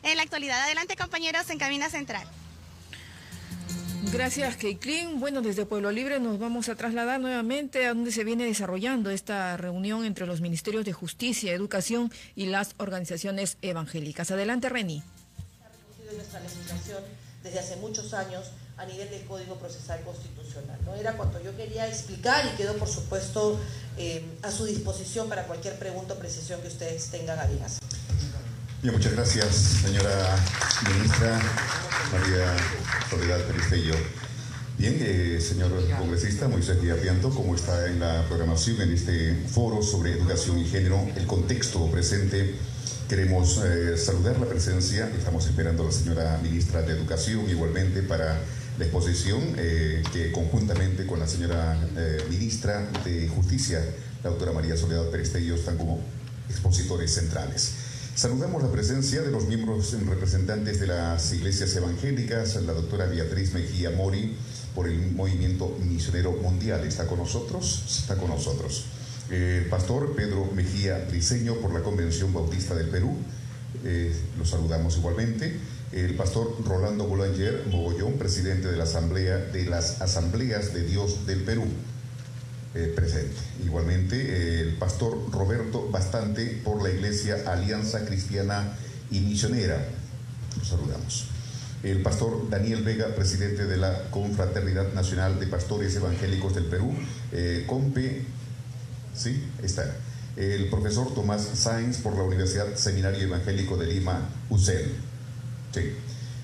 En la actualidad, adelante compañeros en cabina central. Gracias, Keiklin. Bueno, desde Pueblo Libre nos vamos a trasladar nuevamente a donde se viene desarrollando esta reunión entre los Ministerios de Justicia, Educación y las organizaciones evangélicas. Adelante, Reni. Ha reconocido nuestra legislación desde hace muchos años a nivel del Código Procesal Constitucional, ¿no? Era cuanto yo quería explicar y quedo, por supuesto, a su disposición para cualquier pregunta o precisión que ustedes tengan a bien hacer. Bien, muchas gracias, señora ministra María Soledad Peristello. Bien, señor congresista Moisés Díaz Rianto, como está en la programación en este foro sobre educación y género, el contexto presente, queremos saludar la presencia, estamos esperando a la señora ministra de Educación igualmente para la exposición que conjuntamente con la señora ministra de Justicia, la doctora María Soledad Peristello, están como expositores centrales. Saludamos la presencia de los miembros representantes de las iglesias evangélicas, la doctora Beatriz Mejía Mori, por el Movimiento Misionero Mundial. ¿Está con nosotros? Está con nosotros. El pastor Pedro Mejía Briceño, por la Convención Bautista del Perú. Lo saludamos igualmente. El pastor Rolando Boulanger Mogollón, presidente de la Asamblea de las Asambleas de Dios del Perú. Presente. Igualmente el pastor Roberto Bastante por la Iglesia Alianza Cristiana y Misionera. Lo saludamos. El pastor Daniel Vega, presidente de la Confraternidad Nacional de Pastores Evangélicos del Perú, COMPE, sí, está. El profesor Tomás Sáenz por la Universidad Seminario Evangélico de Lima, UCEL. Sí.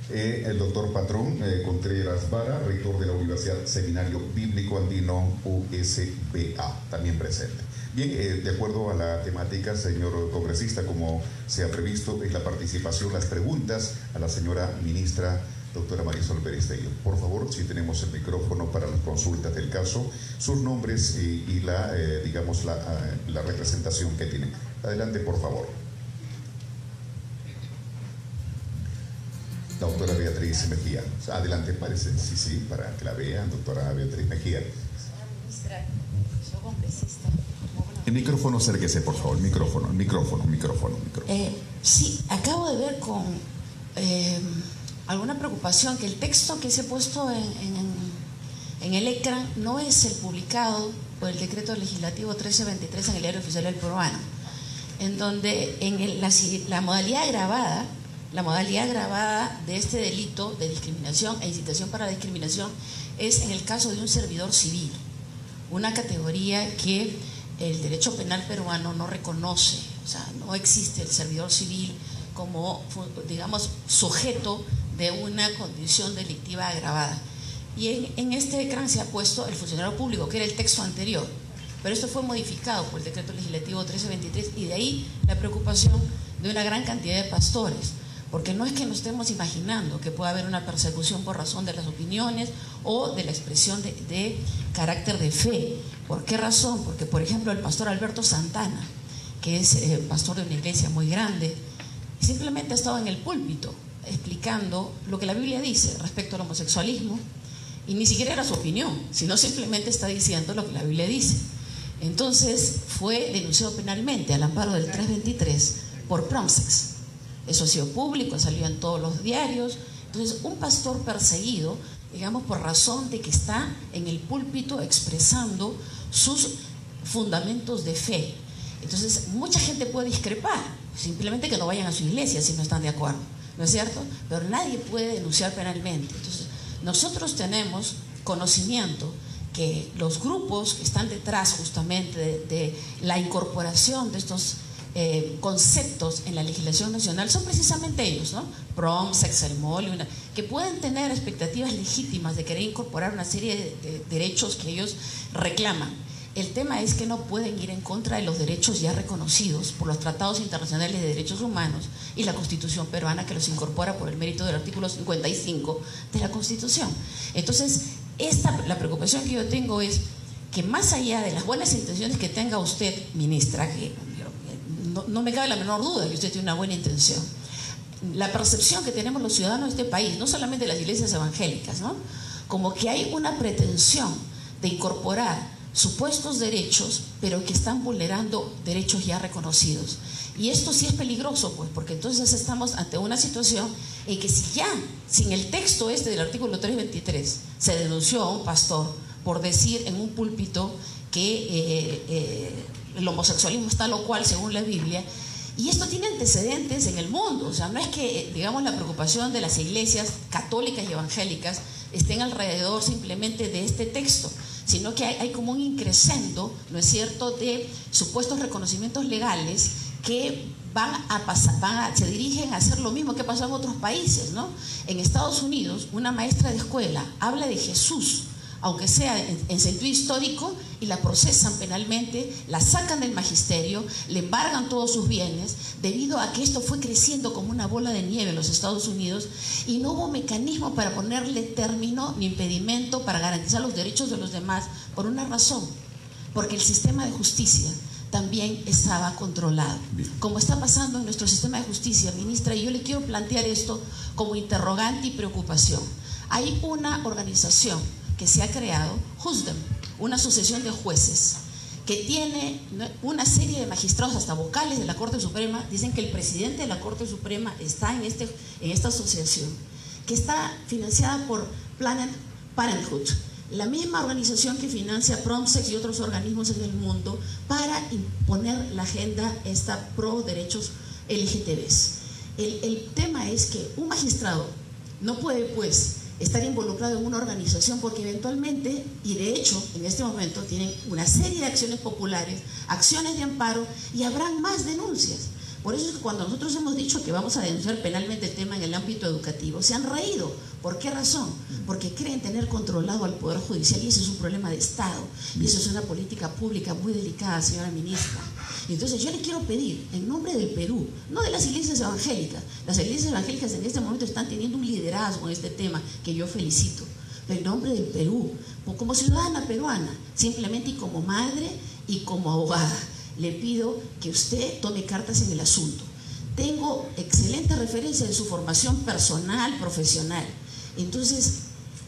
El doctor Patrón Contreras Vara, rector de la Universidad Seminario Bíblico Andino, USBA, también presente. Bien, de acuerdo a la temática, señor congresista, como se ha previsto, es la participación, las preguntas a la señora ministra, doctora Marisol Peristello. Por favor, si tenemos el micrófono para las consultas del caso, sus nombres y la, digamos, la representación que tienen. Adelante, por favor. La doctora Beatriz Mejía. Adelante, parece. Sí, para que la vean, doctora Beatriz Mejía. Ministra, yo congresista. El micrófono, acérquese, por favor. El micrófono. Sí, acabo de ver con alguna preocupación que el texto que se ha puesto en el ecran no es el publicado por el decreto legislativo 1323 en el Diario Oficial del Peruano, en donde en la modalidad grabada de este delito de discriminación e incitación para la discriminación es en el caso de un servidor civil, una categoría que el derecho penal peruano no reconoce. O sea, no existe el servidor civil como, digamos, sujeto de una condición delictiva agravada. Y en este ecran se ha puesto el funcionario público, que era el texto anterior, pero esto fue modificado por el decreto legislativo 1323, y de ahí la preocupación de una gran cantidad de pastores. Porque no es que nos estemos imaginando que pueda haber una persecución por razón de las opiniones o de la expresión de carácter de fe. ¿Por qué razón? Porque, por ejemplo, el pastor Alberto Santana, que es pastor de una iglesia muy grande, simplemente ha estado en el púlpito explicando lo que la Biblia dice respecto al homosexualismo, y ni siquiera era su opinión, sino simplemente está diciendo lo que la Biblia dice. Entonces fue denunciado penalmente al amparo del 323 por Promsex. Eso ha sido público, ha salido en todos los diarios. Entonces, un pastor perseguido, digamos, por razón de que está en el púlpito expresando sus fundamentos de fe. Entonces, mucha gente puede discrepar, simplemente que no vayan a su iglesia si no están de acuerdo, ¿no es cierto? Pero nadie puede denunciar penalmente. Entonces, nosotros tenemos conocimiento que los grupos que están detrás justamente de la incorporación de estos conceptos en la legislación nacional son precisamente ellos, ¿no? Promsex, el MOL, que pueden tener expectativas legítimas de querer incorporar una serie de derechos que ellos reclaman. El tema es que no pueden ir en contra de los derechos ya reconocidos por los tratados internacionales de derechos humanos y la Constitución peruana, que los incorpora por el mérito del artículo 55 de la Constitución. Entonces, la preocupación que yo tengo es que, más allá de las buenas intenciones que tenga usted, ministra, que no me cabe la menor duda que usted tiene una buena intención, la percepción que tenemos los ciudadanos de este país, no solamente las iglesias evangélicas, ¿no?, como que hay una pretensión de incorporar supuestos derechos, pero que están vulnerando derechos ya reconocidos. Y esto sí es peligroso, pues, porque entonces estamos ante una situación en que si ya, sin el texto este del artículo 323, se denunció a un pastor por decir en un púlpito que el homosexualismo está lo cual según la Biblia, y esto tiene antecedentes en el mundo. O sea, no es que, digamos, la preocupación de las iglesias católicas y evangélicas estén alrededor simplemente de este texto, sino que hay como un increscendo, ¿no es cierto?, de supuestos reconocimientos legales que se dirigen a hacer lo mismo que pasó en otros países, ¿no? En Estados Unidos, una maestra de escuela habla de Jesús, aunque sea en sentido histórico, y la procesan penalmente, la sacan del magisterio, le embargan todos sus bienes, debido a que esto fue creciendo como una bola de nieve en los Estados Unidos, y no hubo mecanismo para ponerle término ni impedimento para garantizar los derechos de los demás, por una razón, porque el sistema de justicia también estaba controlado, como está pasando en nuestro sistema de justicia, ministra, y yo le quiero plantear esto como interrogante y preocupación. Hay una organización que se ha creado, JUSDEM, una asociación de jueces, que tiene una serie de magistrados, hasta vocales de la Corte Suprema. Dicen que el presidente de la Corte Suprema está en esta asociación, que está financiada por Planned Parenthood, la misma organización que financia PROMSEX y otros organismos en el mundo para imponer la agenda esta pro derechos LGTBs. El tema es que un magistrado no puede, pues, estar involucrado en una organización, porque eventualmente, y de hecho en este momento tienen una serie de acciones populares, acciones de amparo, y habrán más denuncias. Por eso es que cuando nosotros hemos dicho que vamos a denunciar penalmente el tema en el ámbito educativo, se han reído. ¿Por qué razón? Porque creen tener controlado al Poder Judicial, y ese es un problema de Estado, y eso es una política pública muy delicada, señora ministra. Entonces yo le quiero pedir, en nombre del Perú, no de las iglesias evangélicas, las iglesias evangélicas en este momento están teniendo un liderazgo en este tema que yo felicito, pero en nombre del Perú, como ciudadana peruana, simplemente, y como madre y como abogada, le pido que usted tome cartas en el asunto. Tengo excelente referencia en su formación personal, profesional. Entonces,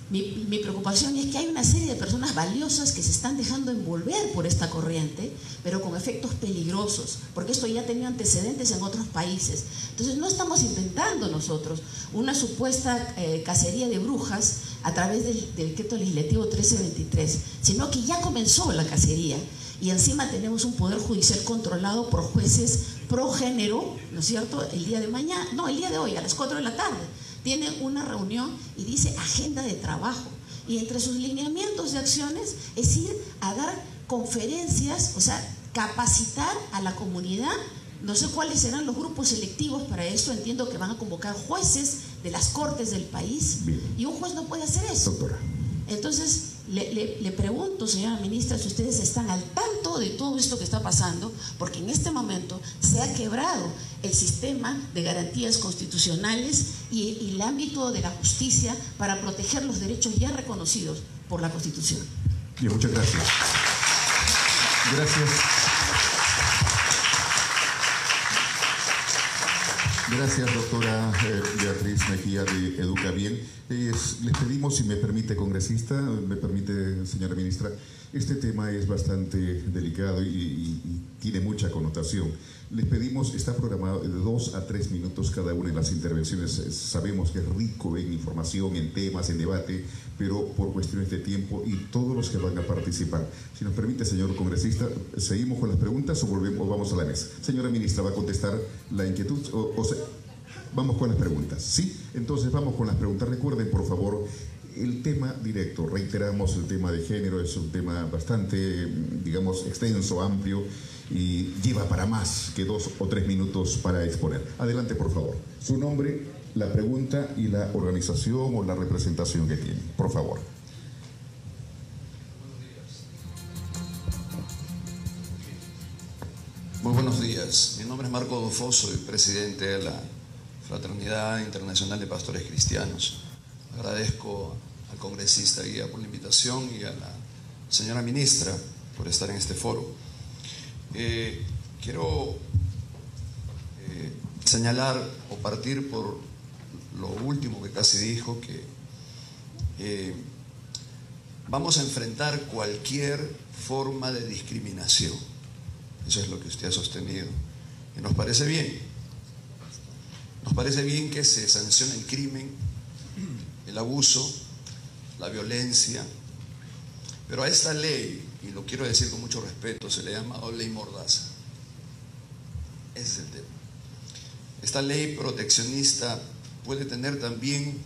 mi preocupación es que hay una serie de personas valiosas que se están dejando envolver por esta corriente, pero con efectos peligrosos, porque esto ya ha tenido antecedentes en otros países. Entonces, no estamos inventando nosotros una supuesta cacería de brujas a través del decreto legislativo 1323, sino que ya comenzó la cacería. Y encima tenemos un poder judicial controlado por jueces pro género, ¿no es cierto? El día de hoy, a las 4 de la tarde, tienen una reunión y dice agenda de trabajo. Y entre sus lineamientos de acciones es ir a dar conferencias, o sea, capacitar a la comunidad. No sé cuáles serán los grupos selectivos para esto. Entiendo que van a convocar jueces de las cortes del país. Bien. Y un juez no puede hacer eso. Doctora. Entonces, le pregunto, señora ministra, si ustedes están al tanto de todo esto que está pasando, porque en este momento se ha quebrado el sistema de garantías constitucionales y el ámbito de la justicia para proteger los derechos ya reconocidos por la Constitución. Bien, muchas gracias. Gracias. Gracias, doctora Beatriz Mejía de Educa Bien. Les pedimos, si me permite, congresista, me permite, señora ministra, este tema es bastante delicado y tiene mucha connotación. Les pedimos, está programado de 2 a 3 minutos cada una de las intervenciones. Sabemos que es rico en información, en temas, en debate, pero por cuestiones de tiempo y todos los que van a participar. Si nos permite, señor congresista, ¿seguimos con las preguntas o vamos a la mesa? Señora ministra, ¿va a contestar la inquietud vamos con las preguntas? ¿Sí? Entonces vamos con las preguntas. Recuerden, por favor, el tema directo. Reiteramos, el tema de género es un tema bastante, digamos, extenso, amplio, y lleva para más que 2 o 3 minutos para exponer. Adelante, por favor. Su nombre, la pregunta y la organización o la representación que tiene. Por favor. Muy buenos días. Mi nombre es Marco Dufo, soy presidente de la Fraternidad Internacional de Pastores Cristianos. Agradezco al congresista Guía por la invitación y a la señora ministra por estar en este foro. Quiero señalar o partir por lo último que casi dijo, que vamos a enfrentar cualquier forma de discriminación. Eso es lo que usted ha sostenido. Y nos parece bien. Nos parece bien que se sancione el crimen, el abuso, la violencia. Pero a esta ley, y lo quiero decir con mucho respeto, se le ha llamado ley mordaza. Ese es el tema. Esta ley proteccionista puede tener también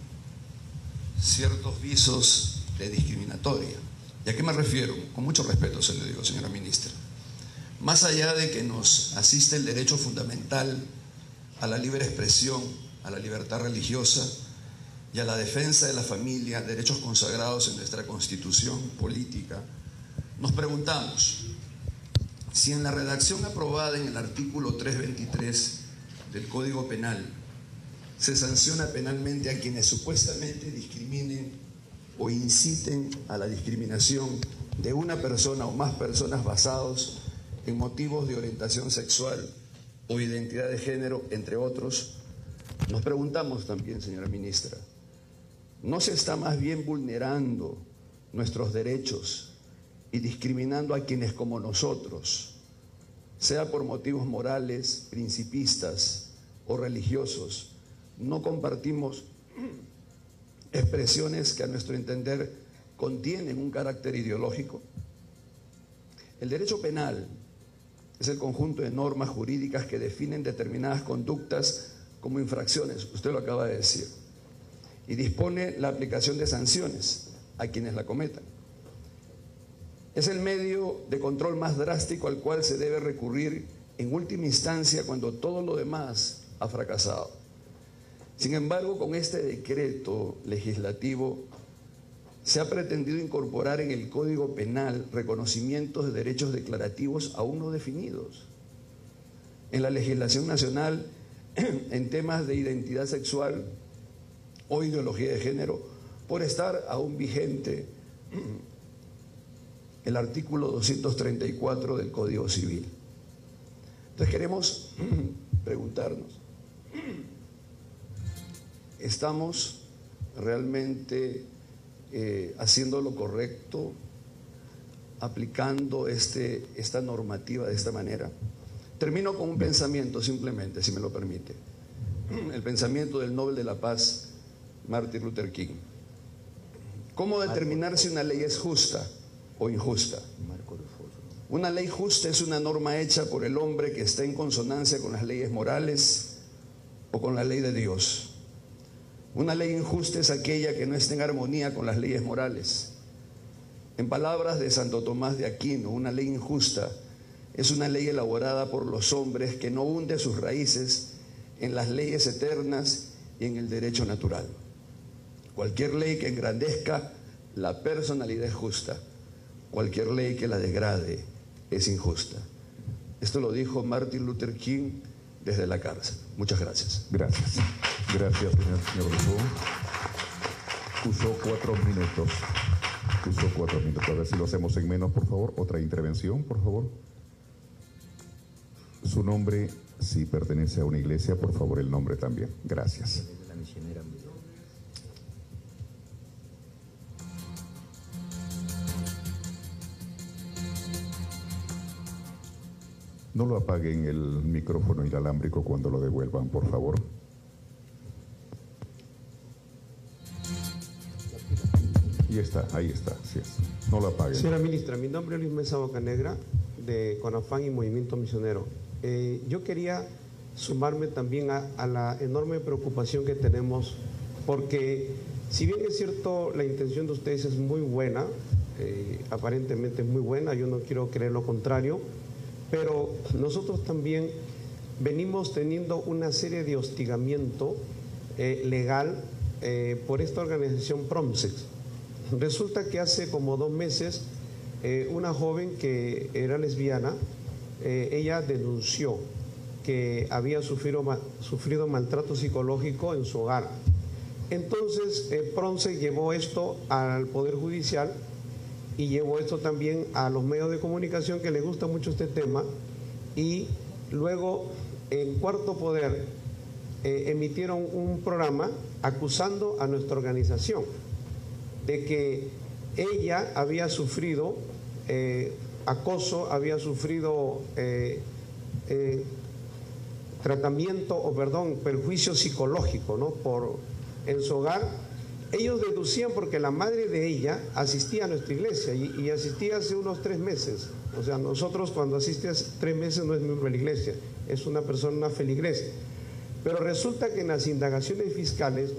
ciertos visos de discriminatoria. ¿Y a qué me refiero? Con mucho respeto se lo digo, señora ministra. Más allá de que nos asiste el derecho fundamental a la libre expresión, a la libertad religiosa y a la defensa de la familia, derechos consagrados en nuestra Constitución política, nos preguntamos si en la redacción aprobada en el artículo 323 del Código Penal se sanciona penalmente a quienes supuestamente discriminen o inciten a la discriminación de una persona o más personas basados en motivos de orientación sexual o identidad de género, entre otros. Nos preguntamos también, señora ministra, ¿no se está más bien vulnerando nuestros derechos y discriminando a quienes como nosotros, sea por motivos morales, principistas o religiosos, no compartimos expresiones que a nuestro entender contienen un carácter ideológico? El derecho penal es el conjunto de normas jurídicas que definen determinadas conductas como infracciones, usted lo acaba de decir, y dispone la aplicación de sanciones a quienes la cometan. Es el medio de control más drástico al cual se debe recurrir en última instancia cuando todo lo demás ha fracasado. Sin embargo, con este decreto legislativo se ha pretendido incorporar en el Código Penal reconocimientos de derechos declarativos aún no definidos. En la legislación nacional, en temas de identidad sexual o ideología de género, por estar aún vigente el artículo 234 del Código Civil. Entonces queremos preguntarnos, ¿estamos realmente haciendo lo correcto, aplicando esta normativa de esta manera? Termino con un pensamiento simplemente, si me lo permite. El pensamiento del Nobel de la Paz, Martin Luther King. ¿Cómo determinar si una ley es justa o injusta? Una ley justa es una norma hecha por el hombre que está en consonancia con las leyes morales o con la ley de Dios. Una ley injusta es aquella que no está en armonía con las leyes morales. En palabras de Santo Tomás de Aquino, una ley injusta es una ley elaborada por los hombres que no hunde sus raíces en las leyes eternas y en el derecho natural. Cualquier ley que engrandezca la personalidad es justa. Cualquier ley que la degrade es injusta. Esto lo dijo Martin Luther King desde la cárcel. Muchas gracias. Gracias. Gracias, señor Rousseau. Usó 4 minutos. Usó 4 minutos. A ver si lo hacemos en menos, por favor. Otra intervención, por favor. Su nombre, si pertenece a una iglesia, por favor, el nombre también. Gracias. No lo apaguen el micrófono inalámbrico cuando lo devuelvan, por favor. Y está, ahí está, sí es. No lo apaguen. Señora ministra, mi nombre es Luis Mesa Bocanegra, de CONAFAN y Movimiento Misionero. Yo quería sumarme también a la enorme preocupación que tenemos, porque si bien es cierto la intención de ustedes es muy buena, aparentemente es muy buena, yo no quiero creer lo contrario, pero nosotros también venimos teniendo una serie de hostigamiento legal por esta organización PROMSEX. Resulta que hace como 2 meses una joven que era lesbiana, ella denunció que había sufrido maltrato psicológico en su hogar. Entonces PROMSEX llevó esto al Poder Judicial y llevó esto también a los medios de comunicación que les gusta mucho este tema, y luego en Cuarto Poder emitieron un programa acusando a nuestra organización de que ella había sufrido acoso, había sufrido perjuicio psicológico, ¿no? En su hogar. Ellos deducían porque la madre de ella asistía a nuestra iglesia y asistía hace unos 3 meses. O sea, nosotros cuando asiste hace 3 meses no es miembro de la iglesia, es una persona, una feligres. Pero resulta que en las indagaciones fiscales,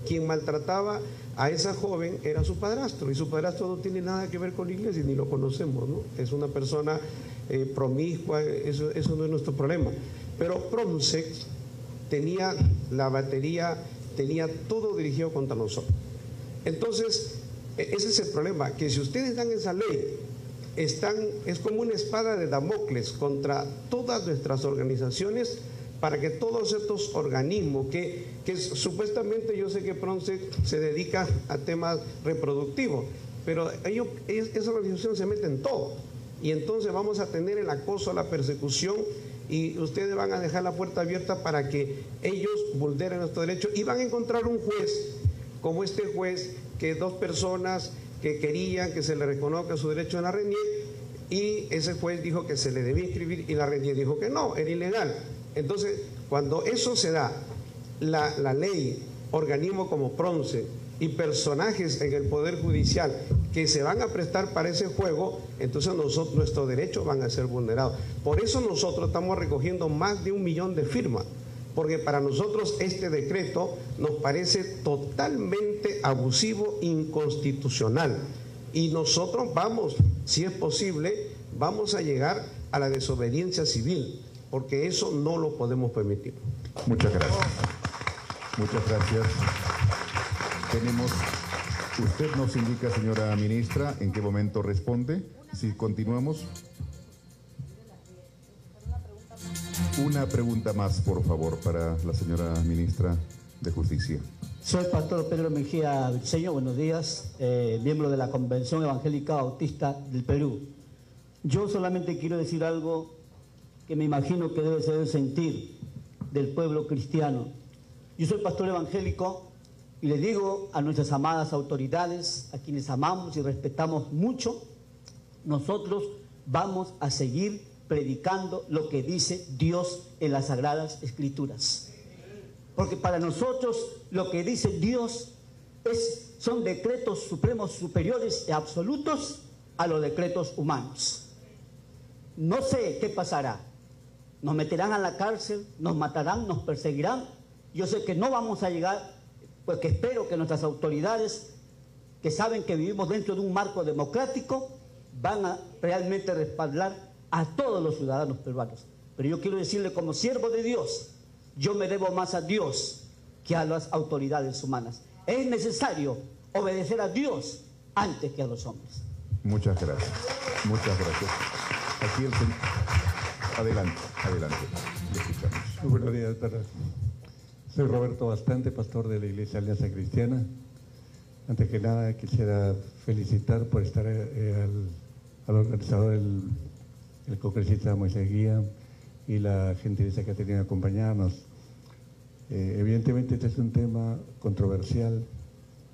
quien maltrataba a esa joven era su padrastro, y su padrastro no tiene nada que ver con la iglesia, ni lo conocemos, ¿no? Es una persona promiscua, eso no es nuestro problema. Pero Promsec tenía la batería, tenía todo dirigido contra nosotros. Entonces, ese es el problema, que si ustedes dan esa ley, es como una espada de Damocles contra todas nuestras organizaciones, para que todos estos organismos que supuestamente, yo sé que Promsec se dedica a temas reproductivos, pero esa organización se mete en todo, y entonces vamos a tener el acoso, la persecución, y ustedes van a dejar la puerta abierta para que ellos vulneren nuestros derechos, y van a encontrar un juez como este juez, que 2 personas que querían que se le reconozca su derecho en la RENIEC, y ese juez dijo que se le debía inscribir y la RENIEC dijo que no, era ilegal. Entonces, cuando eso se da, la ley, organismos como Promsec y personajes en el Poder Judicial que se van a prestar para ese juego, entonces nuestros derechos van a ser vulnerados. Por eso nosotros estamos recogiendo más de 1 millón de firmas, porque para nosotros este decreto nos parece totalmente abusivo, inconstitucional, y nosotros vamos, si es posible, vamos a llegar a la desobediencia civil, porque eso no lo podemos permitir. Muchas gracias. Muchas gracias. Usted nos indica, señora ministra, en qué momento responde. Si continuamos. Una pregunta más, por favor, para la señora ministra de Justicia. Soy el pastor Pedro Mejía Briceño, buenos días, miembro de la Convención Evangélica Bautista del Perú. Yo solamente quiero decir algo que me imagino que debe ser el sentir del pueblo cristiano. Yo soy pastor evangélico y le digo a nuestras amadas autoridades, a quienes amamos y respetamos mucho, nosotros vamos a seguir predicando lo que dice Dios en las Sagradas Escrituras. Porque para nosotros lo que dice Dios son decretos supremos superiores y absolutos a los decretos humanos. No sé qué pasará. Nos meterán a la cárcel, nos matarán, nos perseguirán. Yo sé que no vamos a llegar, pues que espero que nuestras autoridades, que saben que vivimos dentro de un marco democrático, van a realmente respaldar a todos los ciudadanos peruanos. Pero yo quiero decirle, como siervo de Dios, yo me debo más a Dios que a las autoridades humanas. Es necesario obedecer a Dios antes que a los hombres. Muchas gracias. Muchas gracias. Aquí el señor. Adelante, adelante. Le escuchamos. Muy buenos días, doctora. Soy Roberto Bastante, pastor de la Iglesia Alianza Cristiana. Antes que nada, quisiera felicitar por estar al organizador, el congresista Moisés Guía, y la gentileza que ha tenido de acompañarnos. Evidentemente este es un tema controversial,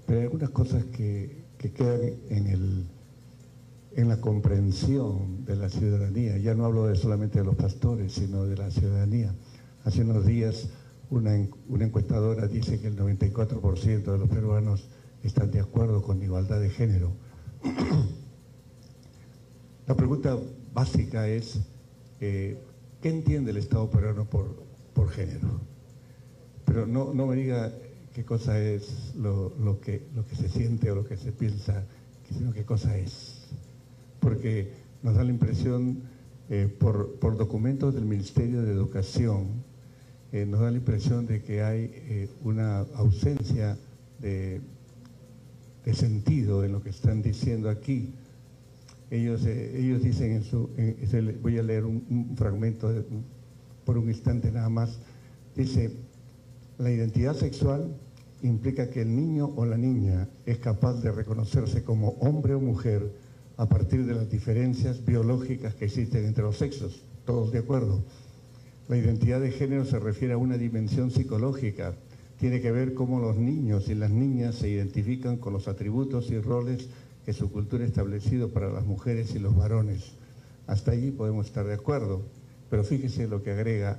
pero hay algunas cosas que quedan en la comprensión de la ciudadanía. Ya no hablo solamente de los pastores, sino de la ciudadanía. Hace unos días una encuestadora dice que el 94% de los peruanos están de acuerdo con la igualdad de género. La pregunta básica es, ¿qué entiende el Estado peruano por género? Pero no me diga qué cosa es lo que se siente o lo que se piensa, sino qué cosa es. Porque nos da la impresión, por documentos del Ministerio de Educación, nos da la impresión de que hay una ausencia de sentido en lo que están diciendo aquí. Ellos dicen voy a leer un fragmento por un instante nada más. Dice: la identidad sexual implica que el niño o la niña es capaz de reconocerse como hombre o mujer a partir de las diferencias biológicas que existen entre los sexos. Todos de acuerdo. La identidad de género se refiere a una dimensión psicológica. Tiene que ver cómo los niños y las niñas se identifican con los atributos y roles que su cultura ha establecido para las mujeres y los varones. Hasta allí podemos estar de acuerdo, pero fíjese lo que agrega: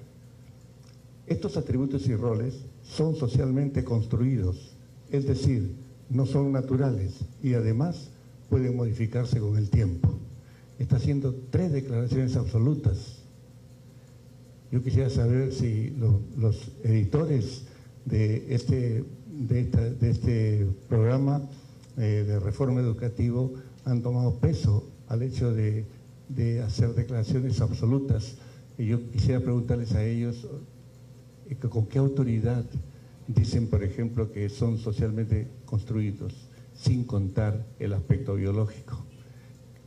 estos atributos y roles son socialmente construidos, es decir, no son naturales y además pueden modificarse con el tiempo. Está haciendo 3 declaraciones absolutas. Yo quisiera saber si los editores de este programa de reforma educativo han tomado peso al hecho de hacer declaraciones absolutas. Y yo quisiera preguntarles a ellos con qué autoridad dicen, por ejemplo, que son socialmente construidos, sin contar el aspecto biológico.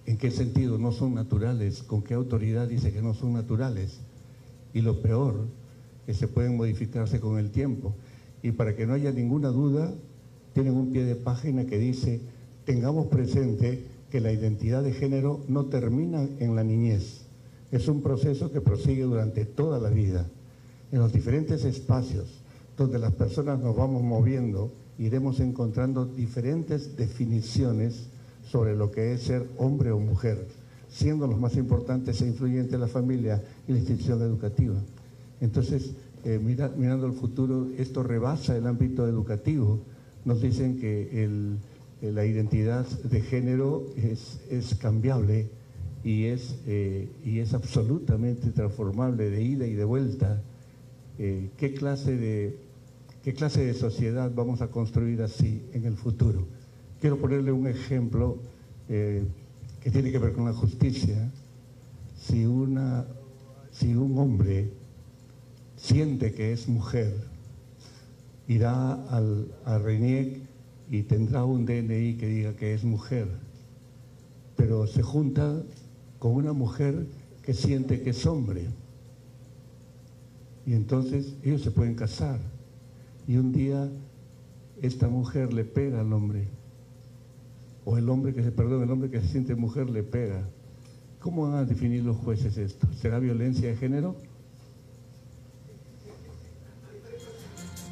¿En qué sentido no son naturales? ¿Con qué autoridad dice que no son naturales? Y lo peor, que se pueden modificarse con el tiempo. Y para que no haya ninguna duda, tienen un pie de página que dice: tengamos presente que la identidad de género no termina en la niñez. Es un proceso que prosigue durante toda la vida. En los diferentes espacios donde las personas nos vamos moviendo, iremos encontrando diferentes definiciones sobre lo que es ser hombre o mujer, siendo los más importantes e influyentes la familia y la institución educativa. Entonces, mirando el futuro, esto rebasa el ámbito educativo. Nos dicen que la identidad de género es cambiable y es absolutamente transformable de ida y de vuelta. ¿Qué clase de sociedad vamos a construir así en el futuro? Quiero ponerle un ejemplo que tiene que ver con la justicia. Si un hombre siente que es mujer, irá a RENIEC y tendrá un DNI que diga que es mujer, pero se junta con una mujer que siente que es hombre. Y entonces ellos se pueden casar. Y un día esta mujer le pega al hombre. O el hombre que se siente mujer le pega. ¿Cómo van a definir los jueces esto? ¿Será violencia de género?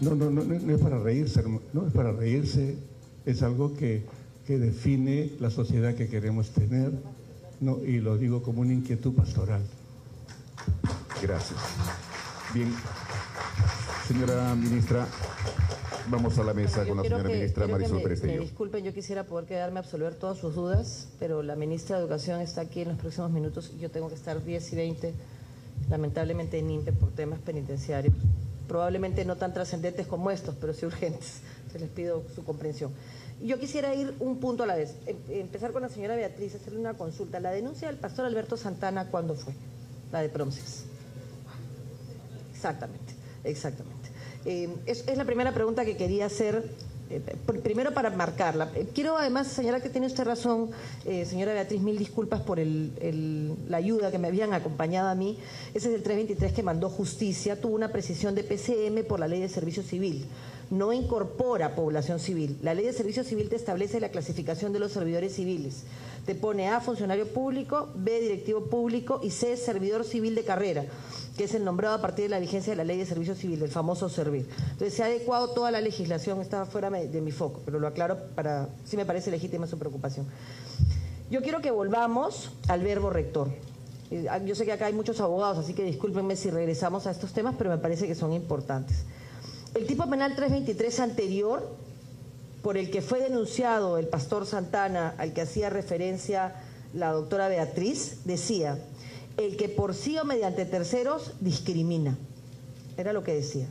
No es para reírse, no es para reírse. Es algo que define la sociedad que queremos tener. Y lo digo como una inquietud pastoral. Gracias. Bien, señora ministra, vamos a la mesa con la señora ministra Marisol Perestello. Me disculpen, yo quisiera poder quedarme a absolver todas sus dudas, pero la ministra de Educación está aquí en los próximos minutos y yo tengo que estar 10 y 20, lamentablemente en INPE por temas penitenciarios, probablemente no tan trascendentes como estos, pero sí urgentes. Entonces les pido su comprensión. Yo quisiera ir un punto a la vez, empezar con la señora Beatriz, hacerle una consulta. La denuncia del pastor Alberto Santana, ¿cuándo fue? La de Promses. Exactamente. Es la primera pregunta que quería hacer, primero para marcarla. Quiero además señalar que tiene usted razón, señora Beatriz, mil disculpas por la ayuda que me habían acompañado a mí. Ese es el 323 que mandó Justicia, tuvo una precisión de PCM por la Ley de Servicio Civil. No incorpora población civil. La Ley de Servicio Civil te establece la clasificación de los servidores civiles. Te pone A, funcionario público, B, directivo público y C, servidor civil de carrera, que es el nombrado a partir de la vigencia de la Ley de Servicio Civil, el famoso SERVIR. Entonces se ha adecuado toda la legislación, estaba fuera de mi foco, pero lo aclaro sí me parece legítima su preocupación. Yo quiero que volvamos al verbo rector. Yo sé que acá hay muchos abogados, así que discúlpenme si regresamos a estos temas, pero me parece que son importantes. El tipo penal 323 anterior, por el que fue denunciado el pastor Santana, al que hacía referencia la doctora Beatriz, decía: el que por sí o mediante terceros discrimina. Era lo que decía.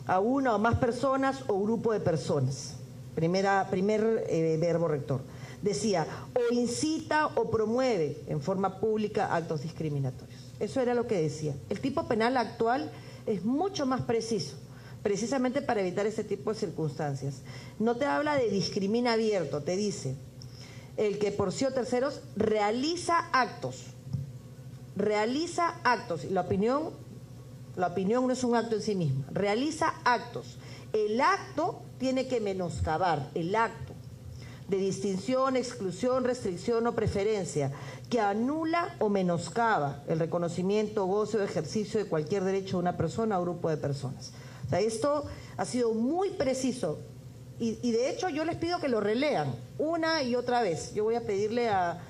A una o más personas o grupo de personas. Primer verbo rector. Decía: o incita o promueve en forma pública actos discriminatorios. Eso era lo que decía. El tipo penal actual es mucho más preciso, precisamente para evitar ese tipo de circunstancias. No te habla de discrimina abierto, te dice: el que por sí o terceros realiza actos. La opinión no es un acto en sí misma, realiza actos. El acto tiene que menoscabar, el acto de distinción, exclusión, restricción o preferencia, que anula o menoscaba el reconocimiento, goce o ejercicio de cualquier derecho de una persona o grupo de personas. O sea, esto ha sido muy preciso y de hecho yo les pido que lo relean una y otra vez. Yo voy a pedirle a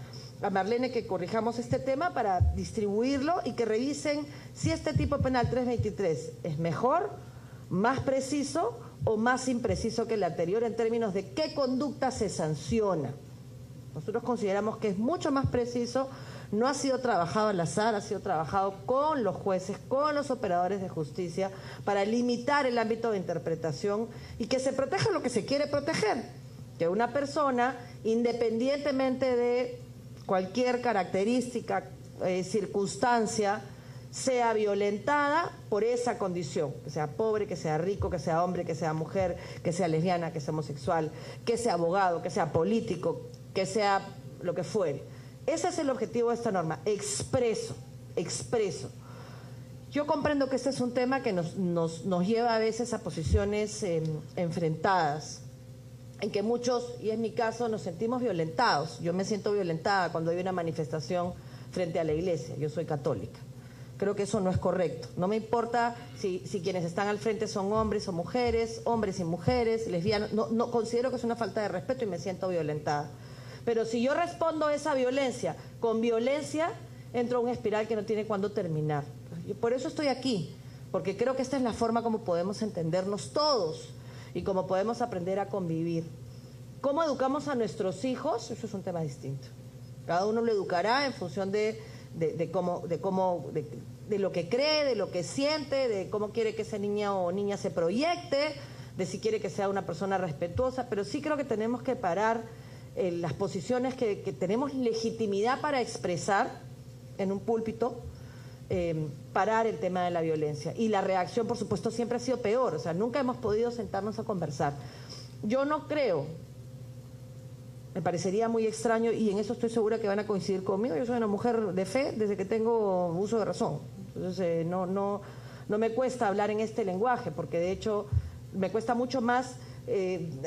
a Marlene que corrijamos este tema para distribuirlo y que revisen si este tipo penal 323 es mejor, más preciso o más impreciso que el anterior en términos de qué conducta se sanciona. Nosotros consideramos que es mucho más preciso, no ha sido trabajado al azar, ha sido trabajado con los jueces, con los operadores de justicia para limitar el ámbito de interpretación y que se proteja lo que se quiere proteger, que una persona, independientemente de cualquier característica, circunstancia, sea violentada por esa condición, que sea pobre, que sea rico, que sea hombre, que sea mujer, que sea lesbiana, que sea homosexual, que sea abogado, que sea político, que sea lo que fuere. Ese es el objetivo de esta norma, expreso. Yo comprendo que este es un tema que nos lleva a veces a posiciones enfrentadas, en que muchos, y es mi caso, nos sentimos violentados. Yo me siento violentada cuando hay una manifestación frente a la iglesia, yo soy católica. Creo que eso no es correcto. No me importa si quienes están al frente son hombres o mujeres, hombres y mujeres, lesbianas. No considero que es una falta de respeto y me siento violentada. Pero si yo respondo a esa violencia con violencia, entro a una espiral que no tiene cuándo terminar. Y por eso estoy aquí, porque creo que esta es la forma como podemos entendernos todos y cómo podemos aprender a convivir. ¿Cómo educamos a nuestros hijos? Eso es un tema distinto. Cada uno lo educará en función de lo que cree, de lo que siente, de cómo quiere que esa niña o niña se proyecte, de si quiere que sea una persona respetuosa, pero sí creo que tenemos que parar las posiciones que tenemos legitimidad para expresar en un púlpito, parar el tema de la violencia. Y la reacción, por supuesto, siempre ha sido peor, o sea, nunca hemos podido sentarnos a conversar. Yo no creo, me parecería muy extraño, y en eso estoy segura que van a coincidir conmigo, yo soy una mujer de fe desde que tengo uso de razón. Entonces no me cuesta hablar en este lenguaje, porque de hecho me cuesta mucho más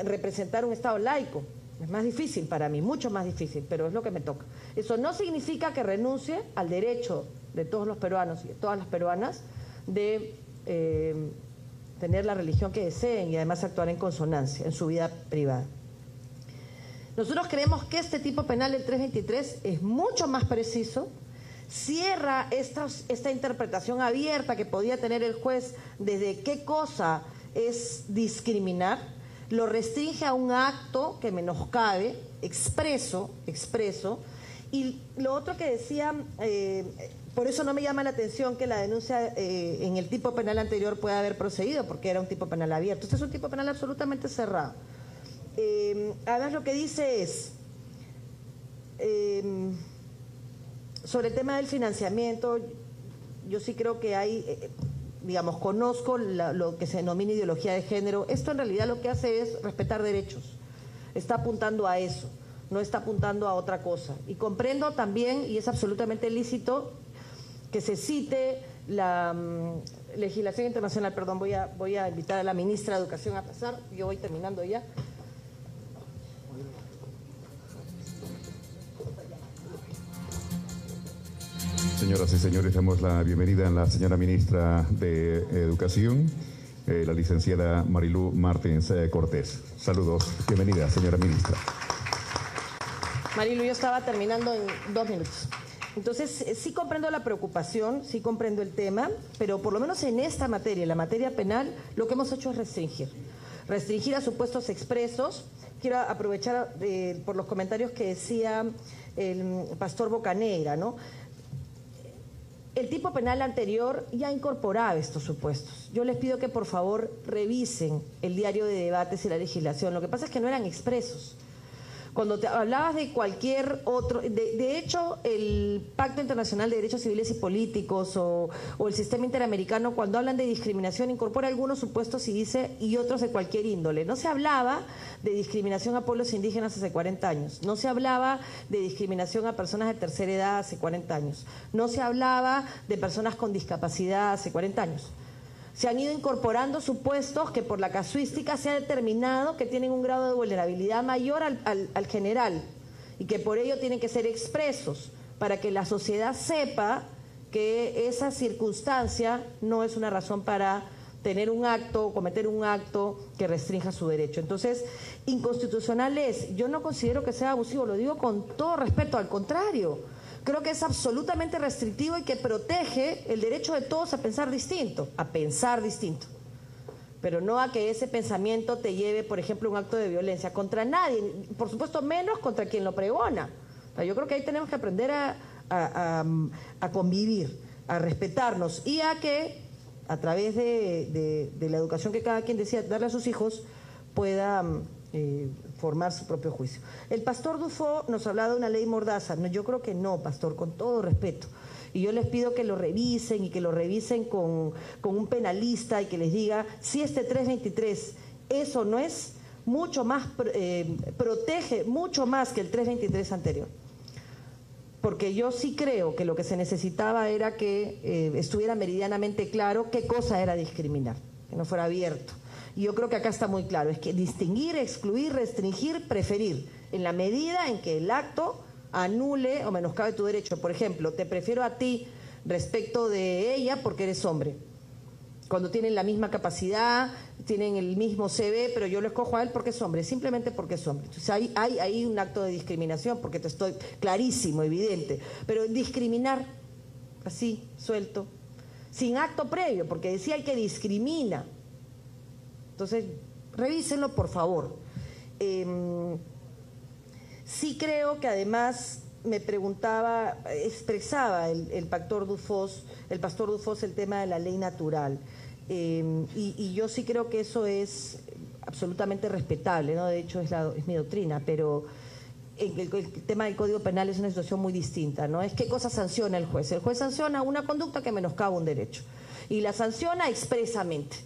representar un Estado laico. Es más difícil para mí, mucho más difícil, pero es lo que me toca. Eso no significa que renuncie al derecho de todos los peruanos y de todas las peruanas de tener la religión que deseen y además actuar en consonancia en su vida privada. Nosotros creemos que este tipo penal, el 323, es mucho más preciso, cierra esta interpretación abierta que podía tener el juez desde qué cosa es discriminar, lo restringe a un acto que menoscabe, expreso, y lo otro que decía, por eso no me llama la atención que la denuncia en el tipo penal anterior pueda haber procedido, porque era un tipo penal abierto. Este es un tipo penal absolutamente cerrado. Además lo que dice es, sobre el tema del financiamiento, yo sí creo que hay, digamos, conozco lo que se denomina ideología de género. Esto en realidad lo que hace es respetar derechos, está apuntando a eso, no está apuntando a otra cosa. Y comprendo también, y es absolutamente lícito, que se cite la legislación internacional. Perdón, voy a invitar a la ministra de Educación a pasar, yo voy terminando ya. Señoras y señores, damos la bienvenida a la señora ministra de Educación, la licenciada Marilú Martins Cortés. Saludos, bienvenida, señora ministra. Marilú, yo estaba terminando en 2 minutos. Entonces, sí comprendo la preocupación, sí comprendo el tema, pero por lo menos en esta materia, en la materia penal, lo que hemos hecho es restringir a supuestos expresos. Quiero aprovechar por los comentarios que decía el pastor Bocanegra, ¿no? El tipo penal anterior ya incorporaba estos supuestos. Yo les pido que por favor revisen el diario de debates y la legislación. Lo que pasa es que no eran expresos. Cuando te hablabas de cualquier otro, de hecho el Pacto Internacional de Derechos Civiles y Políticos o el Sistema Interamericano, cuando hablan de discriminación, incorpora algunos supuestos y dice, y otros de cualquier índole. No se hablaba de discriminación a pueblos indígenas hace 40 años, no se hablaba de discriminación a personas de tercera edad hace 40 años, no se hablaba de personas con discapacidad hace 40 años. Se han ido incorporando supuestos que por la casuística se ha determinado que tienen un grado de vulnerabilidad mayor al general y que por ello tienen que ser expresos para que la sociedad sepa que esa circunstancia no es una razón para tener un acto, cometer un acto que restrinja su derecho. Entonces, inconstitucional es, yo no considero que sea abusivo, lo digo con todo respeto, al contrario, creo que es absolutamente restrictivo y que protege el derecho de todos a pensar distinto, pero no a que ese pensamiento te lleve, por ejemplo, a un acto de violencia contra nadie, por supuesto menos contra quien lo pregona. O sea, yo creo que ahí tenemos que aprender a convivir, a respetarnos y a que a través de la educación que cada quien decida darle a sus hijos pueda formar su propio juicio. El pastor Dufo nos hablaba de una ley mordaza. No, yo creo que no, pastor, con todo respeto. Y yo les pido que lo revisen y que lo revisen con un penalista y que les diga si este 323 eso no es mucho más, protege mucho más que el 323 anterior. Porque yo sí creo que lo que se necesitaba era que estuviera meridianamente claro qué cosa era discriminar, que no fuera abierto. Y yo creo que acá está muy claro, es que distinguir, excluir, restringir, preferir, en la medida en que el acto anule o menoscabe tu derecho. Por ejemplo, te prefiero a ti respecto de ella porque eres hombre. Cuando tienen la misma capacidad, tienen el mismo CV, pero yo lo escojo a él porque es hombre, simplemente porque es hombre. Entonces hay un acto de discriminación, porque te estoy clarísimo, evidente. Pero discriminar, así, suelto, sin acto previo, porque decía el que discrimina. Entonces, revísenlo, por favor. Sí creo que además me preguntaba, expresaba el pastor Dufos el tema de la ley natural. Y yo sí creo que eso es absolutamente respetable, ¿no? De hecho es mi doctrina, pero el tema del Código Penal es una situación muy distinta, ¿no? Es qué cosa sanciona el juez. El juez sanciona una conducta que menoscaba un derecho y la sanciona expresamente.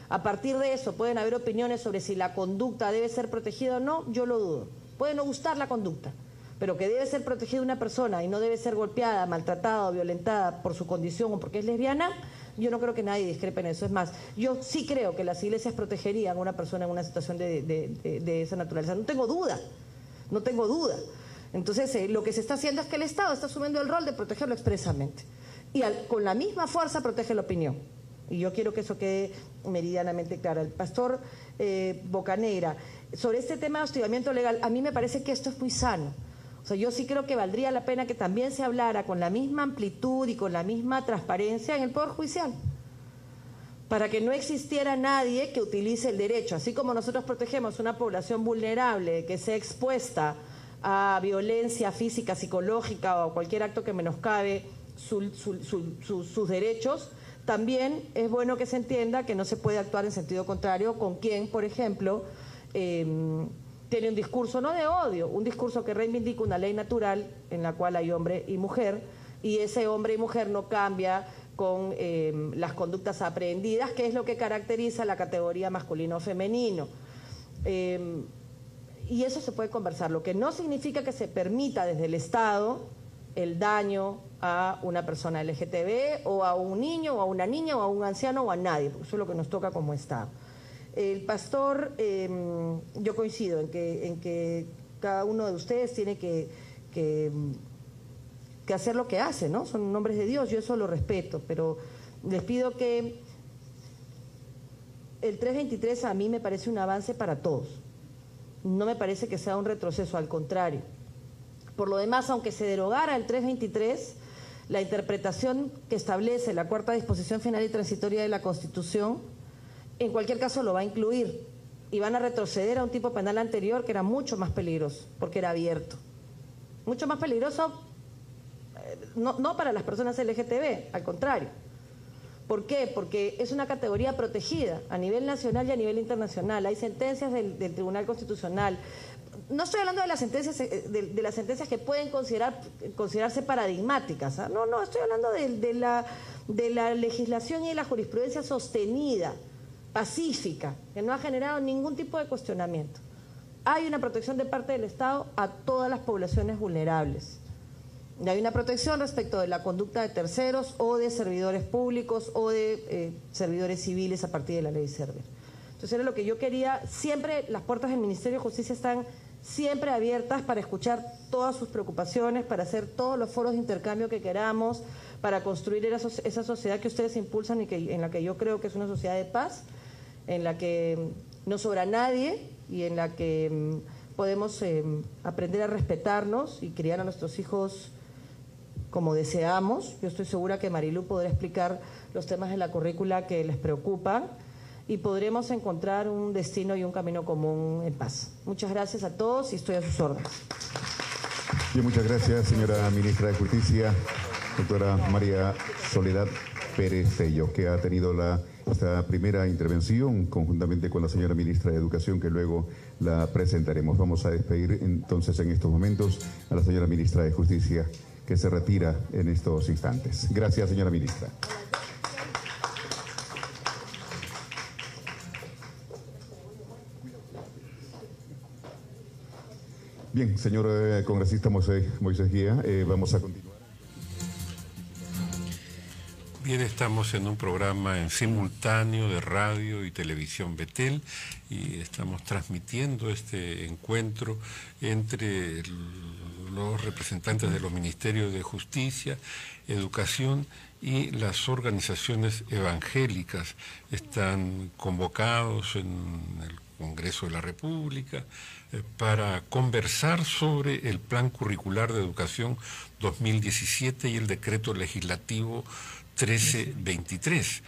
A partir de eso pueden haber opiniones sobre si la conducta debe ser protegida o no, yo lo dudo. Puede no gustar la conducta, pero que debe ser protegida una persona y no debe ser golpeada, maltratada o violentada por su condición o porque es lesbiana, yo no creo que nadie discrepe en eso. Es más, yo sí creo que las iglesias protegerían a una persona en una situación de esa naturaleza. No tengo duda. Entonces, lo que se está haciendo es que el Estado está asumiendo el rol de protegerlo expresamente. Y con la misma fuerza protege la opinión. Y yo quiero que eso quede meridianamente claro. El pastor Bocanegra, sobre este tema de hostigamiento legal, a mí me parece que esto es muy sano. O sea, yo sí creo que valdría la pena que también se hablara con la misma amplitud y con la misma transparencia en el Poder Judicial, para que no existiera nadie que utilice el derecho. Así como nosotros protegemos una población vulnerable que sea expuesta a violencia física, psicológica o cualquier acto que menoscabe sus derechos, también es bueno que se entienda que no se puede actuar en sentido contrario con quien, por ejemplo, tiene un discurso no de odio, un discurso que reivindica una ley natural en la cual hay hombre y mujer, y ese hombre y mujer no cambia con las conductas aprehendidas, que es lo que caracteriza la categoría masculino o femenino. Y eso se puede conversar, lo que no significa que se permita desde el Estado el daño a una persona LGTB o a un niño o a una niña o a un anciano o a nadie, porque eso es lo que nos toca como Estado. El pastor, yo coincido en que cada uno de ustedes tiene que hacer lo que hace, ¿no? Son hombres de Dios, yo eso lo respeto, pero les pido que el 323 a mí me parece un avance para todos. No me parece que sea un retroceso, al contrario. Por lo demás, aunque se derogara el 323, la interpretación que establece la cuarta disposición final y transitoria de la Constitución, en cualquier caso lo va a incluir y van a retroceder a un tipo penal anterior que era mucho más peligroso, porque era abierto. Mucho más peligroso, no para las personas LGTB, al contrario. ¿Por qué? Porque es una categoría protegida a nivel nacional y a nivel internacional. Hay sentencias del Tribunal Constitucional. No estoy hablando de las sentencias que pueden considerarse paradigmáticas, ¿eh? No, estoy hablando de la legislación y de la jurisprudencia sostenida, pacífica, que no ha generado ningún tipo de cuestionamiento. Hay una protección de parte del Estado a todas las poblaciones vulnerables. Y hay una protección respecto de la conducta de terceros o de servidores públicos o de servidores civiles a partir de la ley Cerver. Entonces era lo que yo quería. Siempre las puertas del Ministerio de Justicia están siempre abiertas para escuchar todas sus preocupaciones, para hacer todos los foros de intercambio que queramos, para construir esa sociedad que ustedes impulsan y en la que yo creo que es una sociedad de paz, en la que no sobra nadie y en la que podemos aprender a respetarnos y criar a nuestros hijos como deseamos. Yo estoy segura que Marilú podrá explicar los temas de la currícula que les preocupan y podremos encontrar un destino y un camino común en paz. Muchas gracias a todos y estoy a sus órdenes. Bien, muchas gracias, señora ministra de Justicia, doctora María Soledad Pérez Tello, que ha tenido esta primera intervención conjuntamente con la señora ministra de Educación, que luego la presentaremos. Vamos a despedir entonces en estos momentos a la señora ministra de Justicia, que se retira en estos instantes. Gracias, señora ministra. Bien, señor congresista Moisés Guía, vamos a continuar. Bien, estamos en un programa en simultáneo de radio y televisión Betel y estamos transmitiendo este encuentro entre los representantes de los Ministerios de Justicia, Educación y las organizaciones evangélicas. Están convocados en el Congreso de la República para conversar sobre el Plan Curricular de Educación 2017 y el Decreto Legislativo 1323.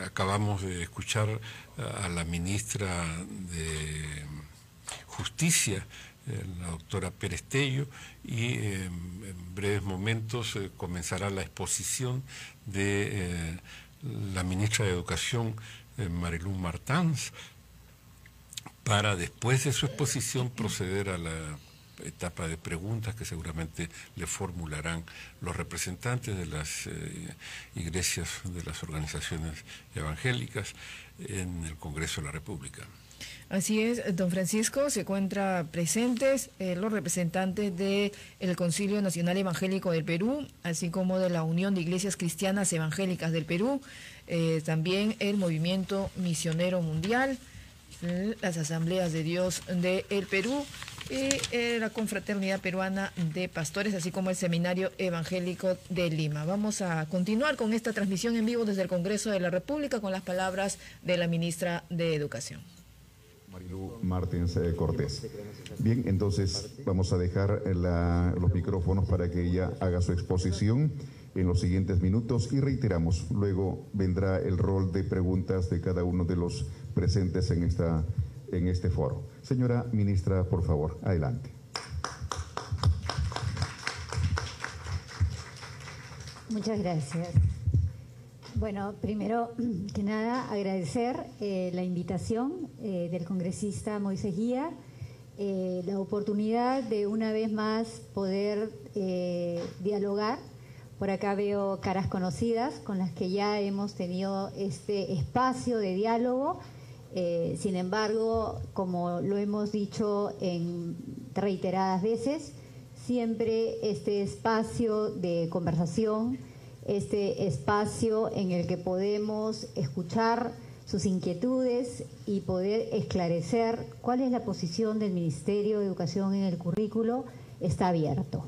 Acabamos de escuchar a la ministra de Justicia, la doctora Pérez Tello, y en breves momentos comenzará la exposición de la ministra de Educación, Marilú Martans, para después de su exposición proceder a la etapa de preguntas que seguramente le formularán los representantes de las iglesias, de las organizaciones evangélicas en el Congreso de la República. Así es, don Francisco, se encuentran presentes los representantes del Concilio Nacional Evangélico del Perú, así como de la Unión de Iglesias Cristianas Evangélicas del Perú, también el Movimiento Misionero Mundial, las Asambleas de Dios del Perú y la Confraternidad Peruana de Pastores, así como el Seminario Evangélico de Lima. Vamos a continuar con esta transmisión en vivo desde el Congreso de la República con las palabras de la ministra de Educación. Marilú Martins Cortés. Bien, entonces vamos a dejar los micrófonos para que ella haga su exposición en los siguientes minutos y reiteramos, luego vendrá el rol de preguntas de cada uno de los presentes en este foro. Señora ministra, por favor, adelante. Muchas gracias. Bueno, primero que nada agradecer la invitación del congresista Moisés Guía, la oportunidad de una vez más poder dialogar. Por acá veo caras conocidas con las que ya hemos tenido este espacio de diálogo. Sin embargo, como lo hemos dicho en reiteradas veces, siempre este espacio de conversación, este espacio en el que podemos escuchar sus inquietudes y poder esclarecer cuál es la posición del Ministerio de Educación en el currículo, está abierto.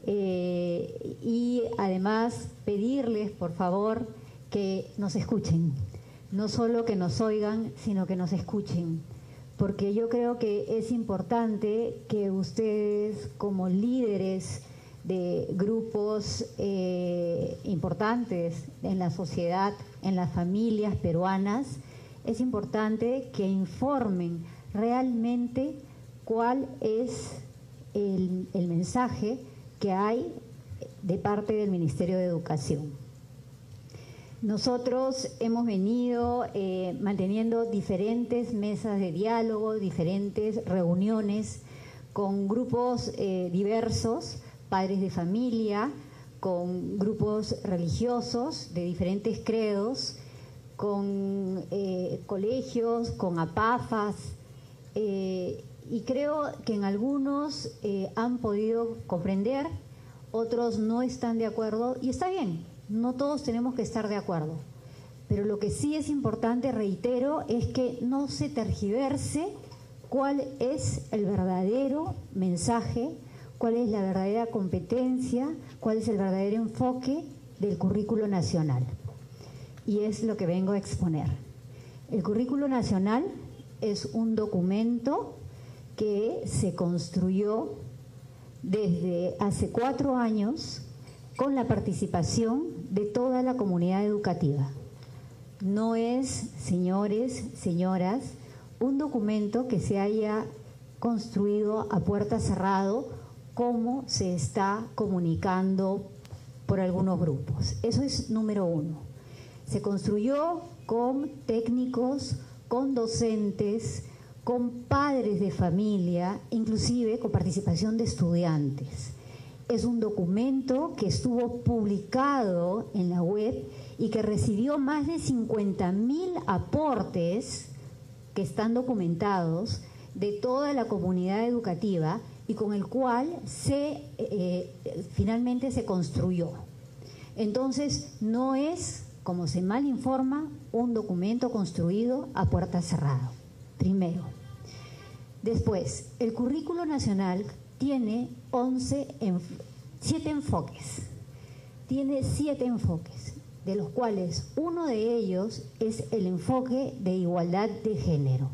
Y además pedirles, por favor, que nos escuchen, no solo que nos oigan, sino que nos escuchen, porque yo creo que es importante que ustedes, como líderes de grupos importantes en la sociedad, en las familias peruanas, es importante que informen realmente cuál es el mensaje que hay de parte del Ministerio de Educación. Nosotros hemos venido manteniendo diferentes mesas de diálogo, diferentes reuniones con grupos diversos, padres de familia, con grupos religiosos de diferentes credos, con colegios, con APAFAS, y creo que en algunos han podido comprender, otros no están de acuerdo, y está bien, no todos tenemos que estar de acuerdo, pero lo que sí es importante, reitero, es que no se tergiverse cuál es el verdadero mensaje, cuál es la verdadera competencia, cuál es el verdadero enfoque del currículo nacional. Y es lo que vengo a exponer. El currículo nacional es un documento que se construyó desde hace 4 años con la participación de toda la comunidad educativa. No es, señores, señoras, un documento que se haya construido a puerta cerrada como se está comunicando por algunos grupos. Eso es número 1. Se construyó con técnicos, con docentes, con padres de familia, inclusive con participación de estudiantes. Es un documento que estuvo publicado en la web y que recibió más de 50.000 aportes que están documentados de toda la comunidad educativa y con el cual finalmente se construyó. Entonces, no es, como se mal informa, un documento construido a puerta cerrada. Primero. Después, el currículo nacional tiene 7 enfoques. Tiene 7 enfoques, de los cuales uno de ellos es el enfoque de igualdad de género,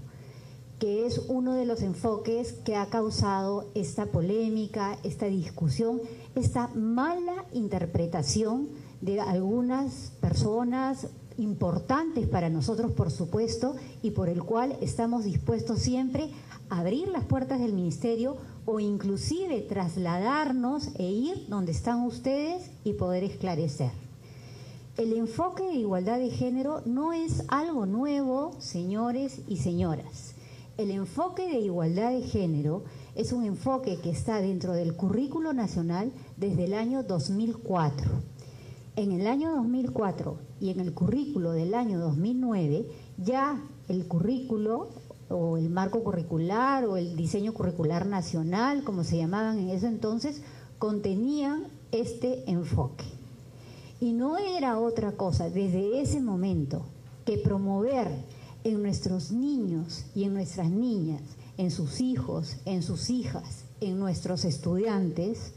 que es uno de los enfoques que ha causado esta polémica, esta discusión, esta mala interpretación de algunas personas importantes para nosotros, por supuesto, y por el cual estamos dispuestos siempre a abrir las puertas del ministerio o inclusive trasladarnos e ir donde están ustedes y poder esclarecer. El enfoque de igualdad de género no es algo nuevo, señores y señoras. El enfoque de igualdad de género es un enfoque que está dentro del currículo nacional desde el año 2004. En el año 2004 y en el currículo del año 2009, ya el currículo o el marco curricular o el diseño curricular nacional, como se llamaban en ese entonces, contenían este enfoque. Y no era otra cosa desde ese momento que promover en nuestros niños y en nuestras niñas, en sus hijos, en sus hijas, en nuestros estudiantes,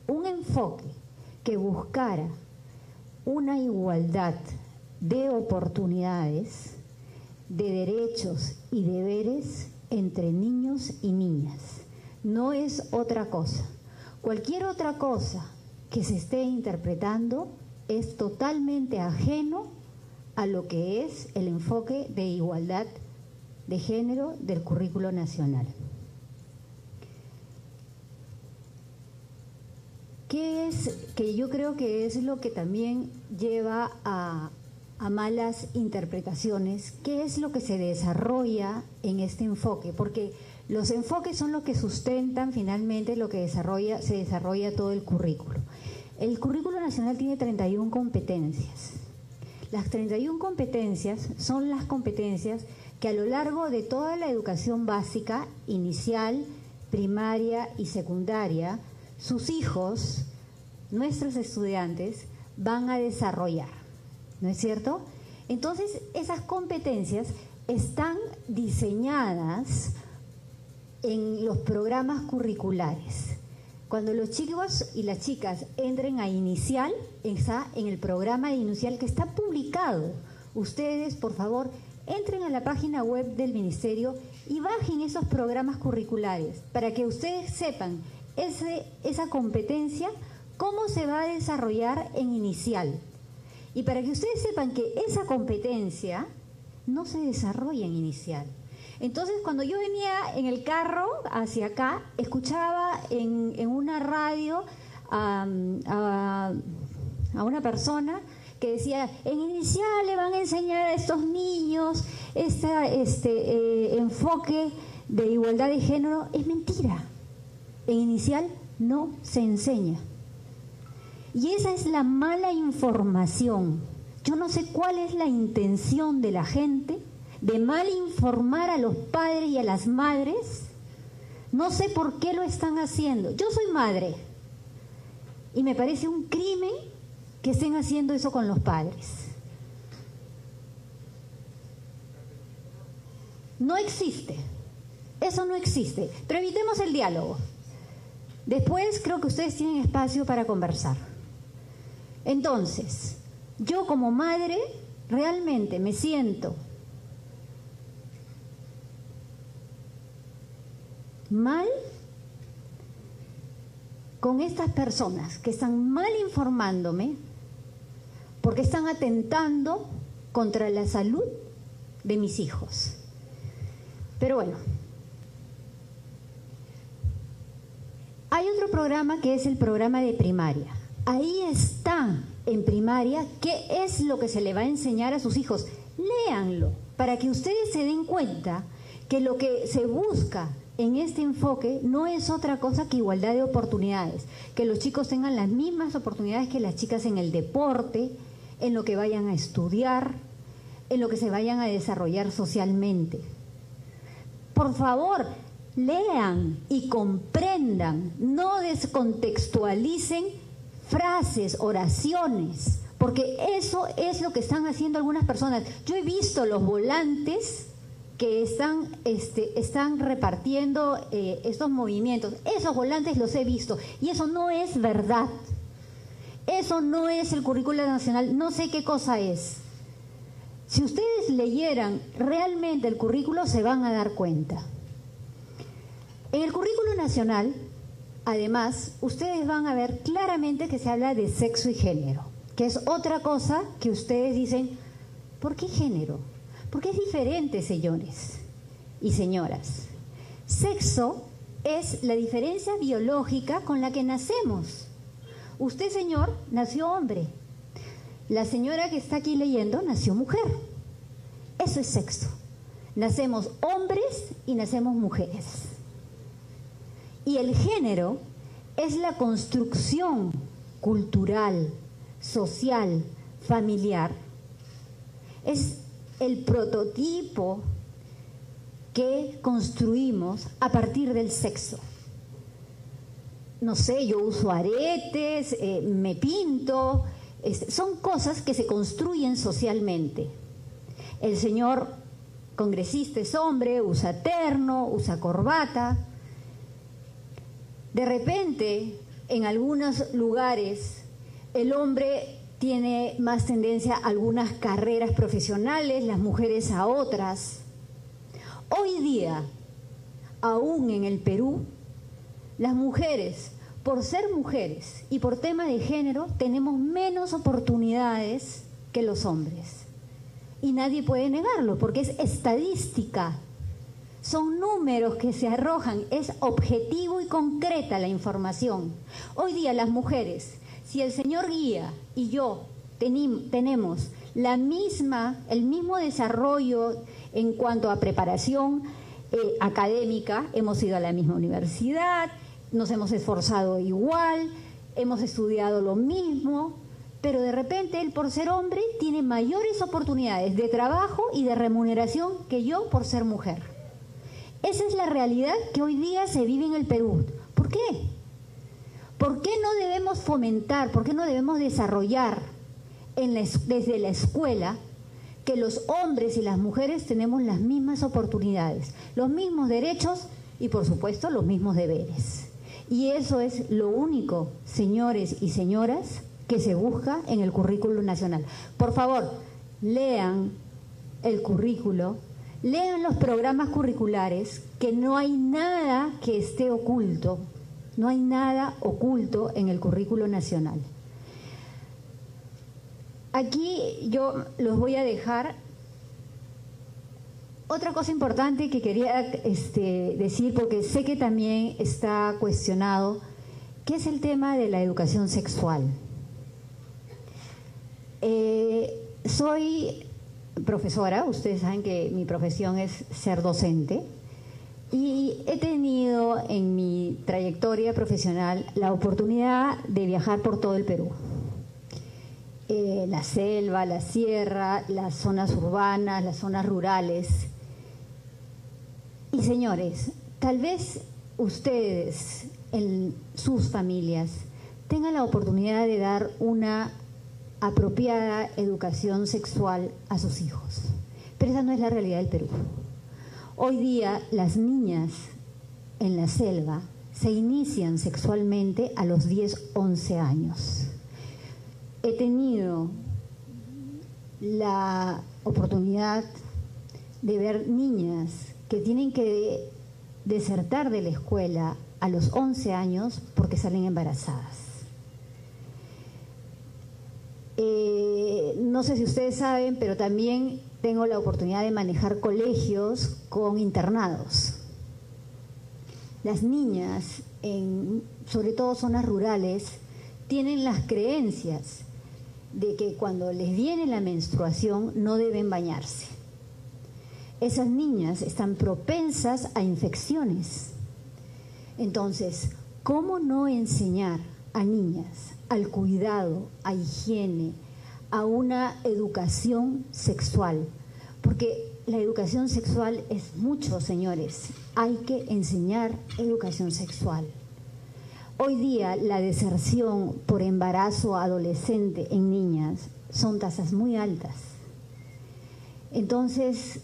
un enfoque que buscara una igualdad de oportunidades, de derechos y deberes entre niños y niñas. No es otra cosa. Cualquier otra cosa que se esté interpretando es totalmente ajeno a lo que es el enfoque de igualdad de género del currículo nacional. ¿Qué es? Que yo creo que es lo que también lleva a malas interpretaciones. ¿Qué es lo que se desarrolla en este enfoque? Porque los enfoques son lo que sustentan finalmente lo que se desarrolla todo el currículo. El currículo nacional tiene 31 competencias. Las 31 competencias son las competencias que a lo largo de toda la educación básica, inicial, primaria y secundaria, sus hijos, nuestros estudiantes, van a desarrollar, ¿no es cierto? Entonces, esas competencias están diseñadas en los programas curriculares. Cuando los chicos y las chicas entren a inicial, está en el programa de inicial que está publicado. Ustedes, por favor, entren a la página web del ministerio y bajen esos programas curriculares para que ustedes sepan esa competencia, cómo se va a desarrollar en inicial. Y para que ustedes sepan que esa competencia no se desarrolla en inicial. Entonces, cuando yo venía en el carro hacia acá, escuchaba en una radio a una persona que decía, en inicial le van a enseñar a estos niños este enfoque de igualdad de género. Es mentira. En inicial no se enseña. Y esa es la mala información. Yo no sé cuál es la intención de la gente de mal informar a los padres y a las madres. No sé por qué lo están haciendo. Yo soy madre y me parece un crimen que estén haciendo eso con los padres. No existe. Eso no existe. Pero evitemos el diálogo. Después creo que ustedes tienen espacio para conversar. Entonces, yo como madre realmente me siento mal con estas personas que están mal informándome porque están atentando contra la salud de mis hijos. Pero bueno, hay otro programa que es el programa de primaria. Ahí está en primaria qué es lo que se le va a enseñar a sus hijos. Léanlo para que ustedes se den cuenta que lo que se busca en este enfoque no es otra cosa que igualdad de oportunidades, que los chicos tengan las mismas oportunidades que las chicas en el deporte, en lo que vayan a estudiar, en lo que se vayan a desarrollar socialmente. Por favor, lean y comprendan, no descontextualicen frases, oraciones, porque eso es lo que están haciendo algunas personas. Yo he visto los volantes que están repartiendo estos movimientos. Esos volantes los he visto y eso no es verdad. Eso no es el currículo nacional, no sé qué cosa es. Si ustedes leyeran realmente el currículo se van a dar cuenta. En el currículo nacional, además, ustedes van a ver claramente que se habla de sexo y género, que es otra cosa que ustedes dicen, ¿por qué género? Porque es diferente, señores y señoras. Sexo es la diferencia biológica con la que nacemos. Usted, señor, nació hombre. La señora que está aquí leyendo nació mujer. Eso es sexo. Nacemos hombres y nacemos mujeres. Y el género es la construcción cultural, social, familiar. Es el prototipo que construimos a partir del sexo. No sé, yo uso aretes, me pinto, son cosas que se construyen socialmente. El señor congresista es hombre, usa terno, usa corbata. De repente, en algunos lugares, el hombre tiene más tendencia a algunas carreras profesionales, las mujeres a otras. Hoy día, aún en el Perú, las mujeres, por ser mujeres y por tema de género, tenemos menos oportunidades que los hombres. Y nadie puede negarlo, porque es estadística. Son números que se arrojan, es objetivo y concreta la información. Hoy día las mujeres, si el señor Guía y yo tenemos el mismo desarrollo en cuanto a preparación académica, hemos ido a la misma universidad, nos hemos esforzado igual, hemos estudiado lo mismo, pero de repente él por ser hombre tiene mayores oportunidades de trabajo y de remuneración que yo por ser mujer. Esa es la realidad que hoy día se vive en el Perú. ¿Por qué? ¿Por qué no debemos fomentar, por qué no debemos desarrollar desde la escuela que los hombres y las mujeres tenemos las mismas oportunidades, los mismos derechos y por supuesto los mismos deberes? Y eso es lo único, señores y señoras, que se busca en el currículo nacional. Por favor, lean el currículo, lean los programas curriculares, que no hay nada que esté oculto, no hay nada oculto en el currículo nacional. Aquí yo los voy a dejar. Otra cosa importante que quería decir, porque sé que también está cuestionado, que es el tema de la educación sexual. Soy profesora, ustedes saben que mi profesión es ser docente, y he tenido en mi trayectoria profesional la oportunidad de viajar por todo el Perú. La selva, la sierra, las zonas urbanas, las zonas rurales. Y señores, tal vez ustedes en sus familias tengan la oportunidad de dar una apropiada educación sexual a sus hijos, pero esa no es la realidad del Perú. Hoy día las niñas en la selva se inician sexualmente a los 10, 11 años. He tenido la oportunidad de ver niñas que tienen que desertar de la escuela a los 11 años porque salen embarazadas. No sé si ustedes saben, pero también tengo la oportunidad de manejar colegios con internados. Las niñas, sobre todo zonas rurales, tienen las creencias de que cuando les viene la menstruación no deben bañarse. Esas niñas están propensas a infecciones. Entonces, ¿cómo no enseñar a niñas al cuidado, a higiene, a una educación sexual? Porque la educación sexual es mucho, señores. Hay que enseñar educación sexual. Hoy día la deserción por embarazo adolescente en niñas son tasas muy altas. Entonces,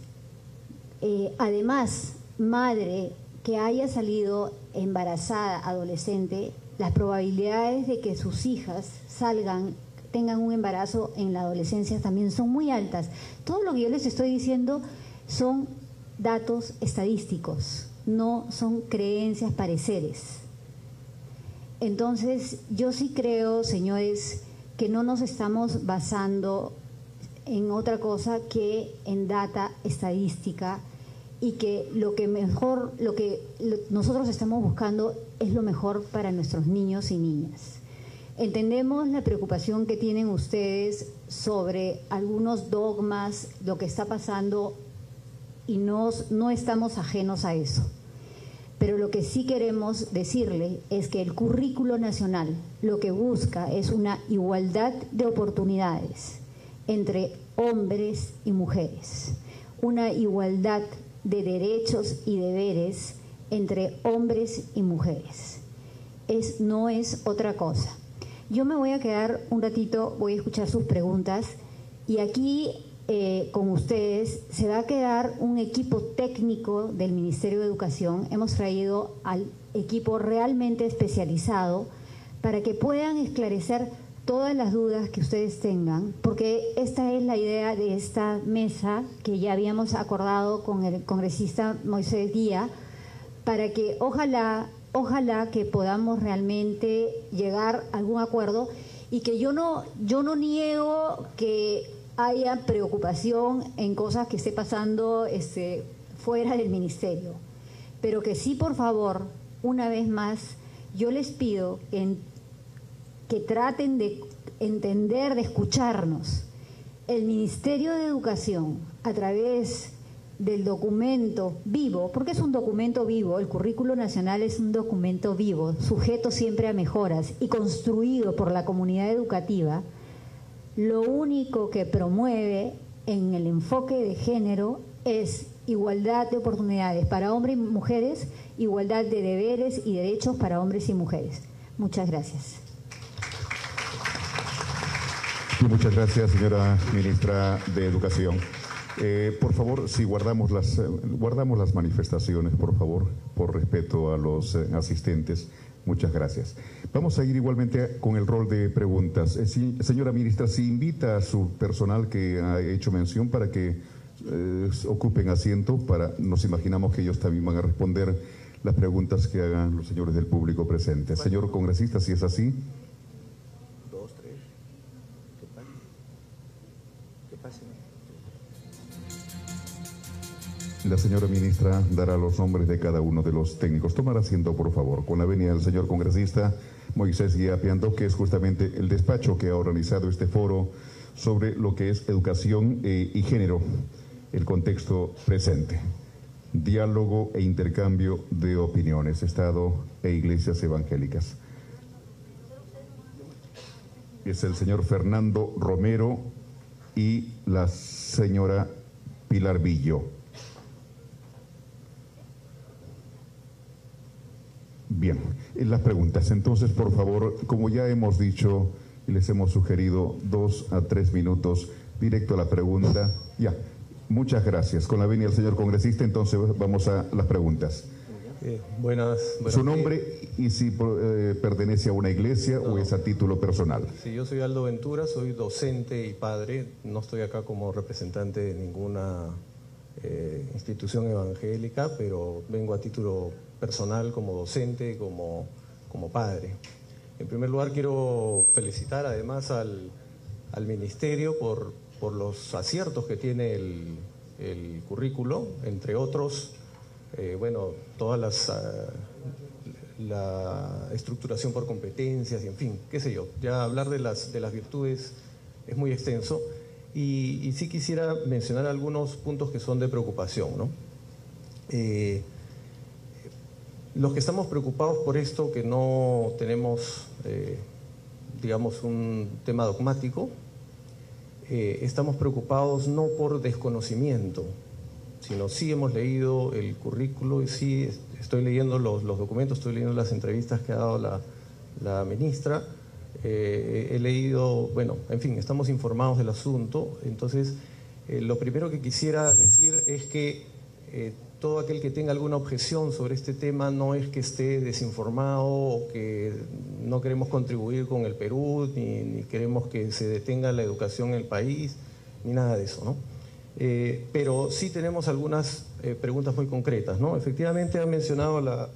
además, madre que haya salido embarazada adolescente, las probabilidades de que sus hijas tengan un embarazo en la adolescencia también son muy altas. Todo lo que yo les estoy diciendo son datos estadísticos, no son creencias, pareceres. Entonces, yo sí creo, señores, que no nos estamos basando en otra cosa que en data estadística, y que nosotros estamos buscando es lo mejor para nuestros niños y niñas. Entendemos la preocupación que tienen ustedes sobre algunos dogmas, lo que está pasando, y no estamos ajenos a eso. Pero lo que sí queremos decirle es que el currículo nacional lo que busca es una igualdad de oportunidades entre hombres y mujeres, una igualdad de derechos y deberes entre hombres y mujeres. No es otra cosa. Yo me voy a quedar un ratito, voy a escuchar sus preguntas, y aquí con ustedes se va a quedar un equipo técnico del Ministerio de Educación. Hemos traído al equipo realmente especializado para que puedan esclarecer todas las dudas que ustedes tengan, porque esta es la idea de esta mesa que ya habíamos acordado con el congresista Moisés Guía, para que ojalá que podamos realmente llegar a algún acuerdo, y que yo no niego que haya preocupación en cosas que esté pasando fuera del ministerio, pero que sí, por favor, una vez más, yo les pido que traten de entender, de escucharnos. El Ministerio de Educación, a través del documento vivo, porque es un documento vivo, el currículo nacional es un documento vivo, sujeto siempre a mejoras y construido por la comunidad educativa, lo único que promueve en el enfoque de género es igualdad de oportunidades para hombres y mujeres, igualdad de deberes y derechos para hombres y mujeres. Muchas gracias. Muchas gracias, señora ministra de Educación. Por favor, si guardamos las manifestaciones, por favor, por respeto a los asistentes. Muchas gracias. Vamos a ir igualmente con el rol de preguntas. Señora ministra, si invita a su personal que ha hecho mención para que ocupen asiento, nos imaginamos que ellos también van a responder las preguntas que hagan los señores del público presente. Señor congresista, si es así. La señora ministra dará los nombres de cada uno de los técnicos. Tomar asiento, por favor, con la venia del señor congresista Moisés Guía Piando, que es justamente el despacho que ha organizado este foro sobre lo que es educación y género, el contexto presente. Diálogo e intercambio de opiniones, Estado e iglesias evangélicas. Es el señor Fernando Romero y la señora Pilar Villo. Bien, las preguntas. Entonces, por favor, como ya hemos dicho y les hemos sugerido 2 a 3 minutos, directo a la pregunta. Ya, muchas gracias. Con la venia del señor congresista, entonces vamos a las preguntas. Buenas Su nombre y si pertenece a una iglesia o es a título personal. Sí, yo soy Aldo Ventura, soy docente y padre. No estoy acá como representante de ninguna institución evangélica, pero vengo a título personal como docente y como padre. En primer lugar, quiero felicitar además al ministerio por los aciertos que tiene el currículo, entre otros, toda la estructuración por competencias y en fin, qué sé yo. Ya hablar de las virtudes es muy extenso y sí quisiera mencionar algunos puntos que son de preocupación, ¿no? Los que estamos preocupados por esto, que no tenemos, digamos, un tema dogmático, estamos preocupados no por desconocimiento, sino sí hemos leído el currículo y sí estoy leyendo los documentos, estoy leyendo las entrevistas que ha dado la ministra, he leído, en fin, estamos informados del asunto. Entonces, lo primero que quisiera decir es que todo aquel que tenga alguna objeción sobre este tema no es que esté desinformado o que no queremos contribuir con el Perú, ni queremos que se detenga la educación en el país, ni nada de eso, ¿no? Pero sí tenemos algunas preguntas muy concretas, ¿no? Efectivamente ha mencionado la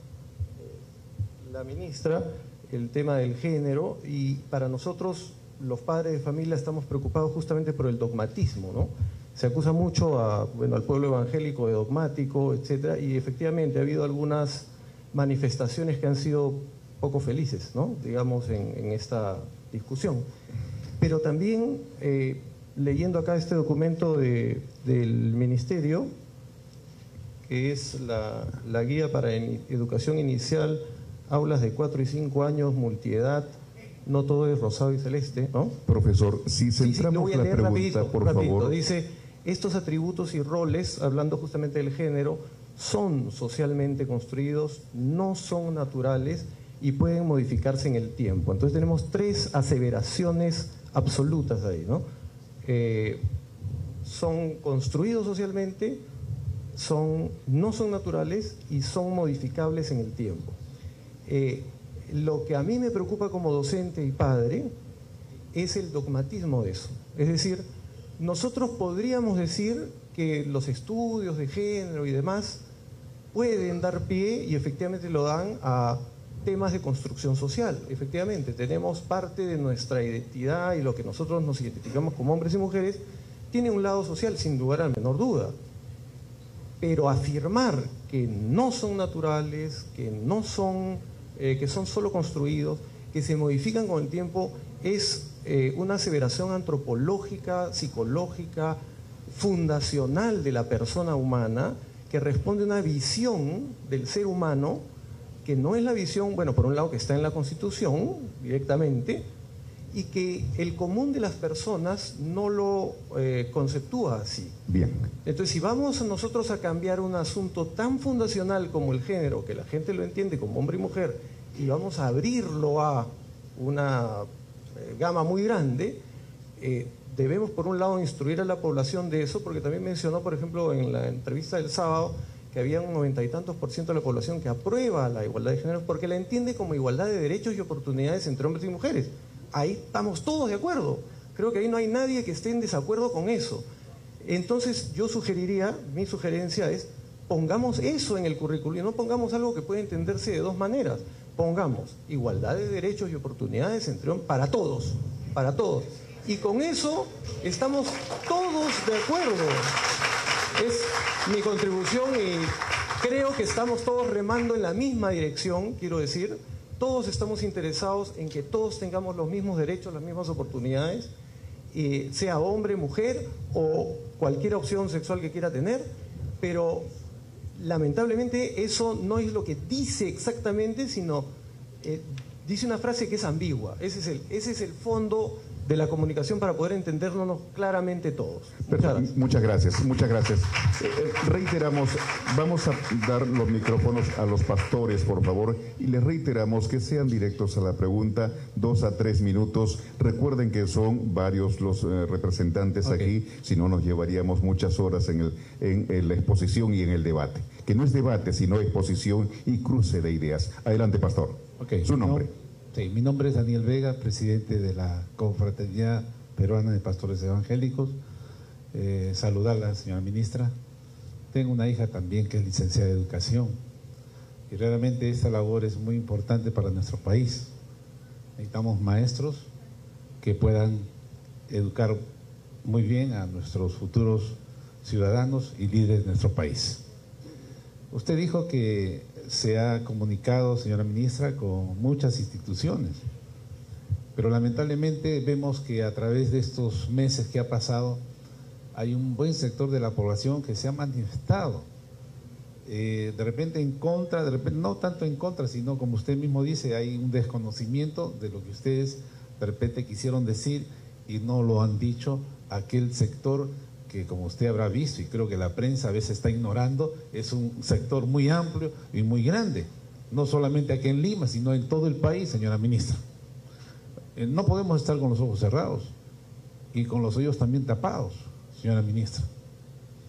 ministra el tema del género y para nosotros los padres de familia estamos preocupados justamente por el dogmatismo, ¿no? Se acusa mucho al pueblo evangélico de dogmático, etcétera, y efectivamente ha habido algunas manifestaciones que han sido poco felices, ¿no? Digamos, en esta discusión. Pero también, leyendo acá este documento del Ministerio, que es la guía para educación inicial, aulas de 4 y 5 años, multiedad, no todo es rosado y celeste, ¿no? Profesor, si centramos la pregunta, rapidito, por favor. Dice, estos atributos y roles, hablando justamente del género, son socialmente construidos, no son naturales y pueden modificarse en el tiempo. Entonces tenemos 3 aseveraciones absolutas ahí, ¿no? Son construidos socialmente, no son naturales y son modificables en el tiempo. Lo que a mí me preocupa como docente y padre es el dogmatismo de eso. Es decir, nosotros podríamos decir que los estudios de género y demás pueden dar pie, y efectivamente lo dan, a temas de construcción social. Efectivamente, tenemos parte de nuestra identidad y lo que nosotros nos identificamos como hombres y mujeres tiene un lado social, sin lugar a menor duda. Pero afirmar que no son naturales, que son solo construidos, que se modifican con el tiempo, es una aseveración antropológica, psicológica, fundacional de la persona humana, que responde a una visión del ser humano que no es la visión, por un lado que está en la Constitución directamente, y que el común de las personas no lo conceptúa así. Bien. Entonces, si vamos nosotros a cambiar un asunto tan fundacional como el género, que la gente lo entiende como hombre y mujer, y vamos a abrirlo a una gama muy grande, debemos por un lado instruir a la población de eso, porque también mencionó, por ejemplo, en la entrevista del sábado, que había un 90 y tantos % de la población que aprueba la igualdad de género porque la entiende como igualdad de derechos y oportunidades entre hombres y mujeres. Ahí estamos todos de acuerdo. Creo que ahí no hay nadie que esté en desacuerdo con eso. Entonces yo sugeriría, mi sugerencia es, pongamos eso en el currículo y no pongamos algo que puede entenderse de 2 maneras. Pongamos igualdad de derechos y oportunidades entre hombres para todos, para todos. Y con eso estamos todos de acuerdo. Es mi contribución y creo que estamos todos remando en la misma dirección, quiero decir. Todos estamos interesados en que todos tengamos los mismos derechos, las mismas oportunidades, sea hombre, mujer o cualquier opción sexual que quiera tener, pero lamentablemente eso no es lo que dice exactamente, sino dice una frase que es ambigua. Ese es el fondo de la comunicación para poder entendernos claramente todos. Muchas gracias. Reiteramos, vamos a dar los micrófonos a los pastores, por favor, y les reiteramos que sean directos a la pregunta, 2 a 3 minutos. Recuerden que son varios los representantes aquí, si no nos llevaríamos muchas horas en la exposición y en el debate. Que no es debate, sino exposición y cruce de ideas. Adelante, pastor. Su nombre. Sí, mi nombre es Daniel Vega, presidente de la Confraternidad Peruana de Pastores Evangélicos. Saludarla, señora ministra. Tengo una hija también que es licenciada de Educación y realmente esta labor es muy importante para nuestro país. Necesitamos maestros que puedan educar muy bien a nuestros futuros ciudadanos y líderes de nuestro país. Usted dijo que se ha comunicado, señora ministra, con muchas instituciones, pero lamentablemente vemos que a través de estos meses que ha pasado hay un buen sector de la población que se ha manifestado, de repente en contra, de repente no tanto en contra, sino como usted mismo dice, hay un desconocimiento de lo que ustedes de repente quisieron decir y no lo han dicho aquel sector que, como usted habrá visto, y creo que la prensa a veces está ignorando, es un sector muy amplio y muy grande, no solamente aquí en Lima, sino en todo el país, señora ministra. No podemos estar con los ojos cerrados y con los oídos también tapados, señora ministra.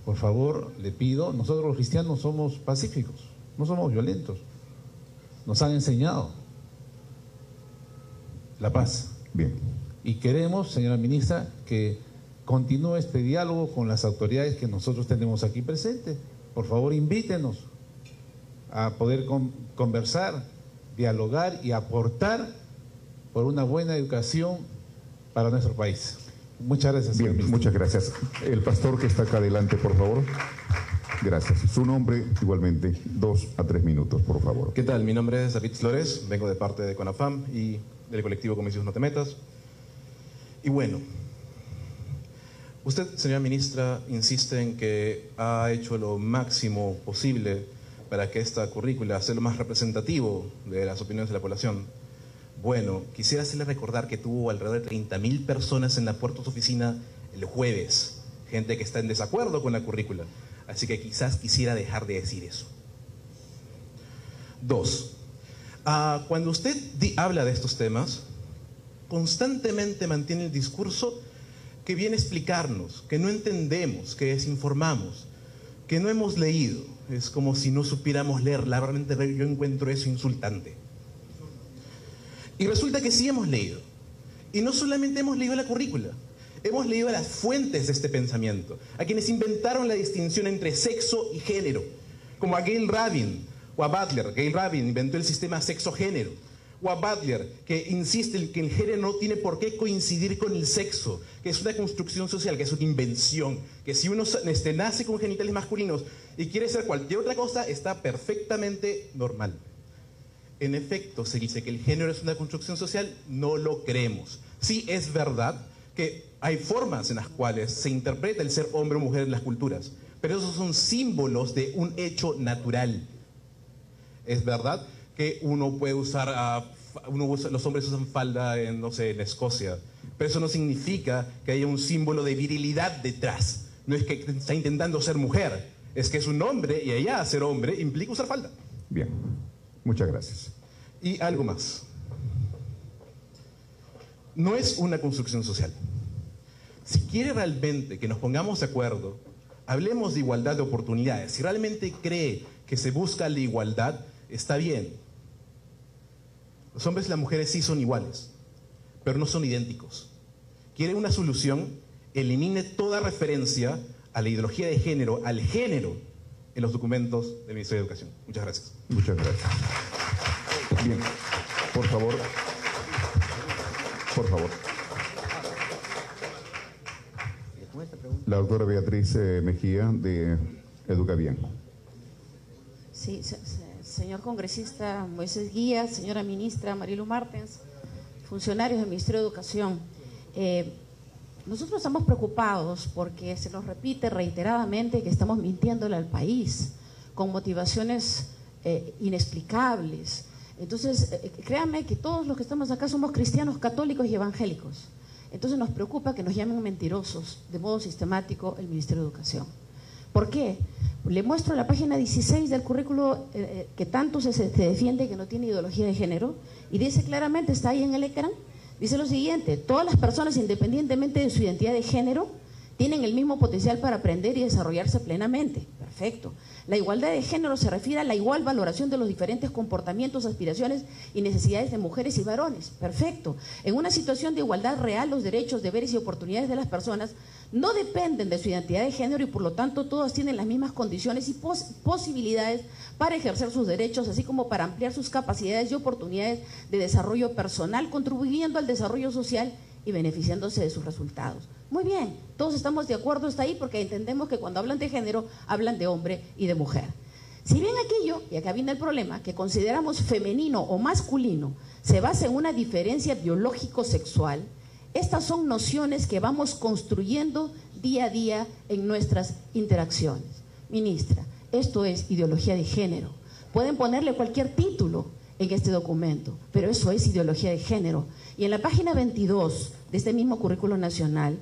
Por favor, le pido, nosotros los cristianos somos pacíficos, no somos violentos, nos han enseñado la paz. Bien. Y queremos, señora ministra, que continúe este diálogo con las autoridades que nosotros tenemos aquí presentes. Por favor, invítenos a poder conversar, dialogar y aportar por una buena educación para nuestro país. Muchas gracias, señor ministro. Muchas gracias. El pastor que está acá adelante, por favor. Gracias. Su nombre, igualmente, 2 a 3 minutos, por favor. ¿Qué tal? Mi nombre es David Flores, vengo de parte de CONAFAM y del colectivo Con Mis Hijos No Te Metas. Y bueno, usted, señora ministra, insiste en que ha hecho lo máximo posible para que esta currícula sea lo más representativo de las opiniones de la población. Bueno, quisiera hacerle recordar que tuvo alrededor de 30.000 personas en la puerta de su oficina el jueves, gente que está en desacuerdo con la currícula, así que quizás quisiera dejar de decir eso. 2. Cuando usted habla de estos temas, constantemente mantiene el discurso que viene a explicarnos, que no entendemos, que desinformamos, que no hemos leído. Es como si no supiéramos leer. Realmente yo encuentro eso insultante. Y resulta que sí hemos leído. Y no solamente hemos leído la currícula, hemos leído las fuentes de este pensamiento, a quienes inventaron la distinción entre sexo y género, como a Gail Rabin o a Butler. Gail Rabin inventó el sistema sexo-género. O a Butler, que insiste en que el género no tiene por qué coincidir con el sexo, que es una construcción social, que es una invención, que si uno nace con genitales masculinos y quiere ser cualquier otra cosa, está perfectamente normal. En efecto, se dice que el género es una construcción social, no lo creemos. Sí es verdad que hay formas en las cuales se interpreta el ser hombre o mujer en las culturas, pero esos son símbolos de un hecho natural. Es verdad que uno puede usar, los hombres usan falda en, no sé, en Escocia, pero eso no significa que haya un símbolo de virilidad detrás. No es que está intentando ser mujer, es que es un hombre y allá ser hombre implica usar falda. Bien, muchas gracias. Y algo más. No es una construcción social. Si quiere realmente que nos pongamos de acuerdo, hablemos de igualdad de oportunidades. Si realmente cree que se busca la igualdad, está bien. Los hombres y las mujeres sí son iguales, pero no son idénticos. ¿Quiere una solución? Elimine toda referencia a la ideología de género, al género, en los documentos del Ministerio de Educación. Muchas gracias. Muchas gracias. Bien, por favor. Por favor. La doctora Beatriz Mejía, de Educa Bien. Sí, señor congresista Moisés Guía, señora ministra Marilu Martens, funcionarios del Ministerio de Educación, nosotros estamos preocupados porque se nos repite reiteradamente que estamos mintiéndole al país con motivaciones inexplicables. Entonces, créanme que todos los que estamos acá somos cristianos, católicos y evangélicos. Entonces nos preocupa que nos llamen mentirosos de modo sistemático el Ministerio de Educación. ¿Por qué? Le muestro la página 16 del currículo que tanto se defiende, que no tiene ideología de género, y dice claramente, está ahí en el ecrán, dice lo siguiente: todas las personas, independientemente de su identidad de género, tienen el mismo potencial para aprender y desarrollarse plenamente. Perfecto. La igualdad de género se refiere a la igual valoración de los diferentes comportamientos, aspiraciones y necesidades de mujeres y varones. Perfecto. En una situación de igualdad real, los derechos, deberes y oportunidades de las personas no dependen de su identidad de género y por lo tanto todas tienen las mismas condiciones y posibilidades para ejercer sus derechos, así como para ampliar sus capacidades y oportunidades de desarrollo personal, contribuyendo al desarrollo social y beneficiándose de sus resultados. Muy bien, todos estamos de acuerdo hasta ahí, porque entendemos que cuando hablan de género, hablan de hombre y de mujer. Si bien aquello, y acá viene el problema, que consideramos femenino o masculino se basa en una diferencia biológico-sexual, estas son nociones que vamos construyendo día a día en nuestras interacciones. Ministra, esto es ideología de género. Pueden ponerle cualquier título en este documento, pero eso es ideología de género. Y en la página 22 de este mismo currículo nacional,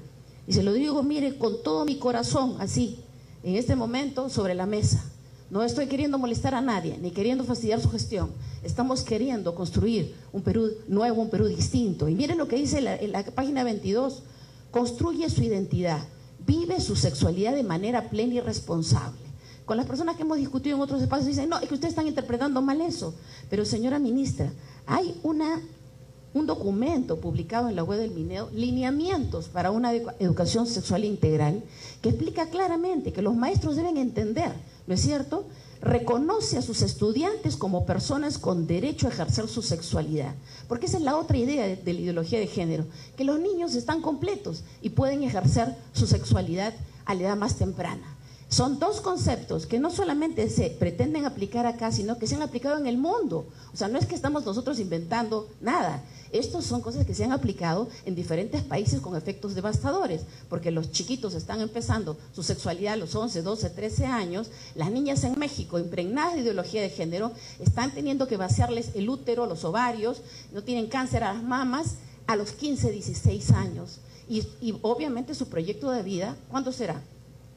y se lo digo, mire, con todo mi corazón, así, en este momento, sobre la mesa. No estoy queriendo molestar a nadie, ni queriendo fastidiar su gestión. Estamos queriendo construir un Perú nuevo, un Perú distinto. Y miren lo que dice en la página 22. Construye su identidad, vive su sexualidad de manera plena y responsable. Con las personas que hemos discutido en otros espacios dicen, no, es que ustedes están interpretando mal eso. Pero señora ministra, hay un documento publicado en la web del MINEDO, Lineamientos para una educación sexual integral, que explica claramente que los maestros deben entender, ¿no es cierto?, reconoce a sus estudiantes como personas con derecho a ejercer su sexualidad. Porque esa es la otra idea de la ideología de género, que los niños están completos y pueden ejercer su sexualidad a la edad más temprana. Son dos conceptos que no solamente se pretenden aplicar acá, sino que se han aplicado en el mundo. O sea, no es que estamos nosotros inventando nada. Estos son cosas que se han aplicado en diferentes países con efectos devastadores, porque los chiquitos están empezando su sexualidad a los 11, 12, 13 años. Las niñas en México, impregnadas de ideología de género, están teniendo que vaciarles el útero, los ovarios, no tienen cáncer a las mamas a los 15, 16 años. Y obviamente su proyecto de vida, ¿cuándo será?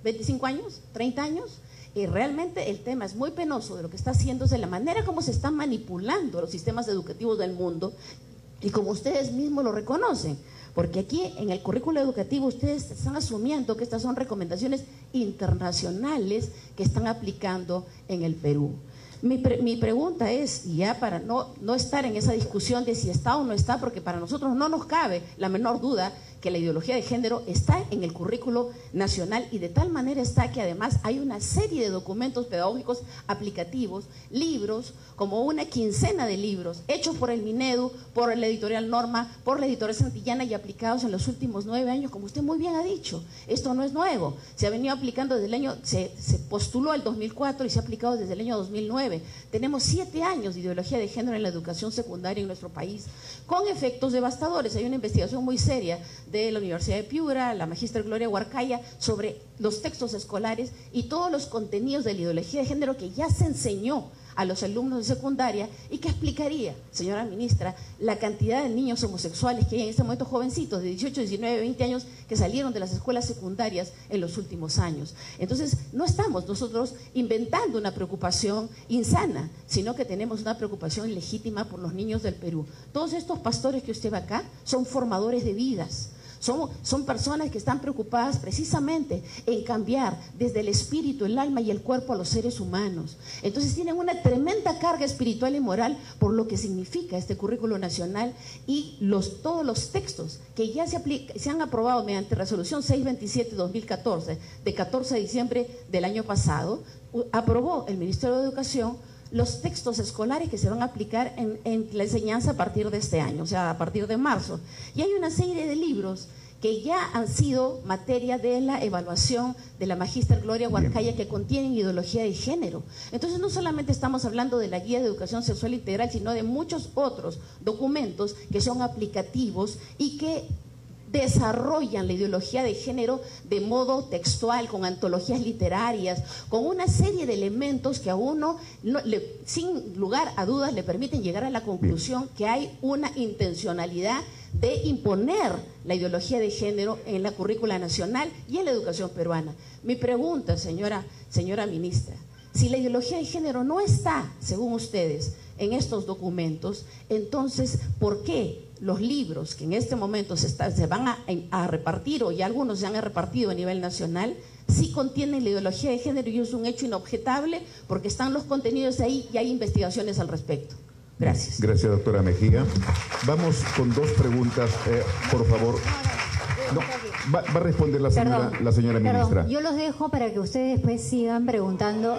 ¿25 años? ¿30 años? Y realmente el tema es muy penoso de lo que está haciéndose, la manera como se están manipulando los sistemas educativos del mundo, y como ustedes mismos lo reconocen, porque aquí en el currículo educativo ustedes están asumiendo que estas son recomendaciones internacionales que están aplicando en el Perú. Mi pregunta es, y ya para no estar en esa discusión de si está o no está, porque para nosotros no nos cabe la menor duda que la ideología de género está en el currículo nacional, y de tal manera está que además hay una serie de documentos pedagógicos aplicativos, libros, como una quincena de libros hechos por el Minedu, por la editorial Norma, por la editorial Santillana, y aplicados en los últimos 9 años, como usted muy bien ha dicho. Esto no es nuevo, se ha venido aplicando desde el año, se postuló el 2004 y se ha aplicado desde el año 2009. Tenemos 7 años de ideología de género en la educación secundaria en nuestro país, con efectos devastadores. Hay una investigación muy seria de la Universidad de Piura, la magíster Gloria Huarcaya, sobre los textos escolares y todos los contenidos de la ideología de género que ya se enseñó a los alumnos de secundaria, y que explicaría, señora ministra, la cantidad de niños homosexuales que hay en este momento, jovencitos de 18, 19, 20 años, que salieron de las escuelas secundarias en los últimos años. Entonces, no estamos nosotros inventando una preocupación insana, sino que tenemos una preocupación legítima por los niños del Perú. Todos estos pastores que usted ve acá son formadores de vidas. Son personas que están preocupadas precisamente en cambiar desde el espíritu, el alma y el cuerpo a los seres humanos. Entonces tienen una tremenda carga espiritual y moral por lo que significa este currículo nacional, y todos los textos que ya se han aprobado mediante resolución 627-2014 de 14 de diciembre del año pasado. Aprobó el Ministerio de Educación los textos escolares que se van a aplicar en la enseñanza a partir de este año, o sea, a partir de marzo. Y hay una serie de libros que ya han sido materia de la evaluación de la magíster Gloria Huarcaya, que contienen ideología de género. Entonces, no solamente estamos hablando de la Guía de Educación Sexual Integral, sino de muchos otros documentos que son aplicativos y que desarrollan la ideología de género de modo textual, con antologías literarias, con una serie de elementos que a uno, sin lugar a dudas, le permiten llegar a la conclusión que hay una intencionalidad de imponer la ideología de género en la currícula nacional y en la educación peruana. Mi pregunta, señora ministra, si la ideología de género no está, según ustedes, en estos documentos, entonces, ¿por qué los libros que en este momento se van a repartir, o ya algunos se han repartido a nivel nacional, sí contienen la ideología de género y es un hecho inobjetable porque están los contenidos ahí y hay investigaciones al respecto? Gracias. Gracias, doctora Mejía. Vamos con dos preguntas, por favor. No, va a responder la señora ministra. Yo los dejo para que ustedes después sigan preguntando.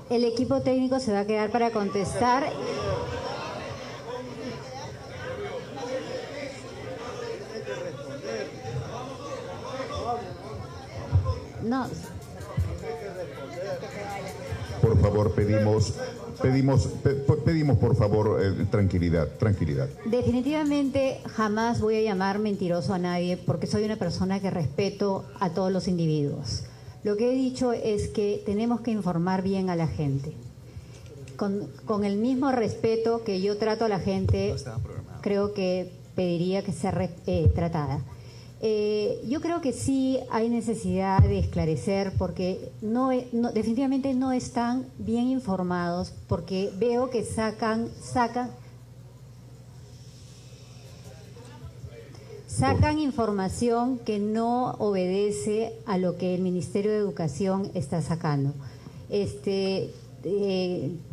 El equipo técnico se va a quedar para contestar. No. Por favor, pedimos por favor tranquilidad. Definitivamente jamás voy a llamar mentiroso a nadie porque soy una persona que respeto a todos los individuos. Lo que he dicho es que tenemos que informar bien a la gente. Con el mismo respeto que yo trato a la gente, creo que pediría que sea tratada. Yo creo que sí hay necesidad de esclarecer porque definitivamente no están bien informados, porque veo que sacan información que no obedece a lo que el Ministerio de Educación está sacando.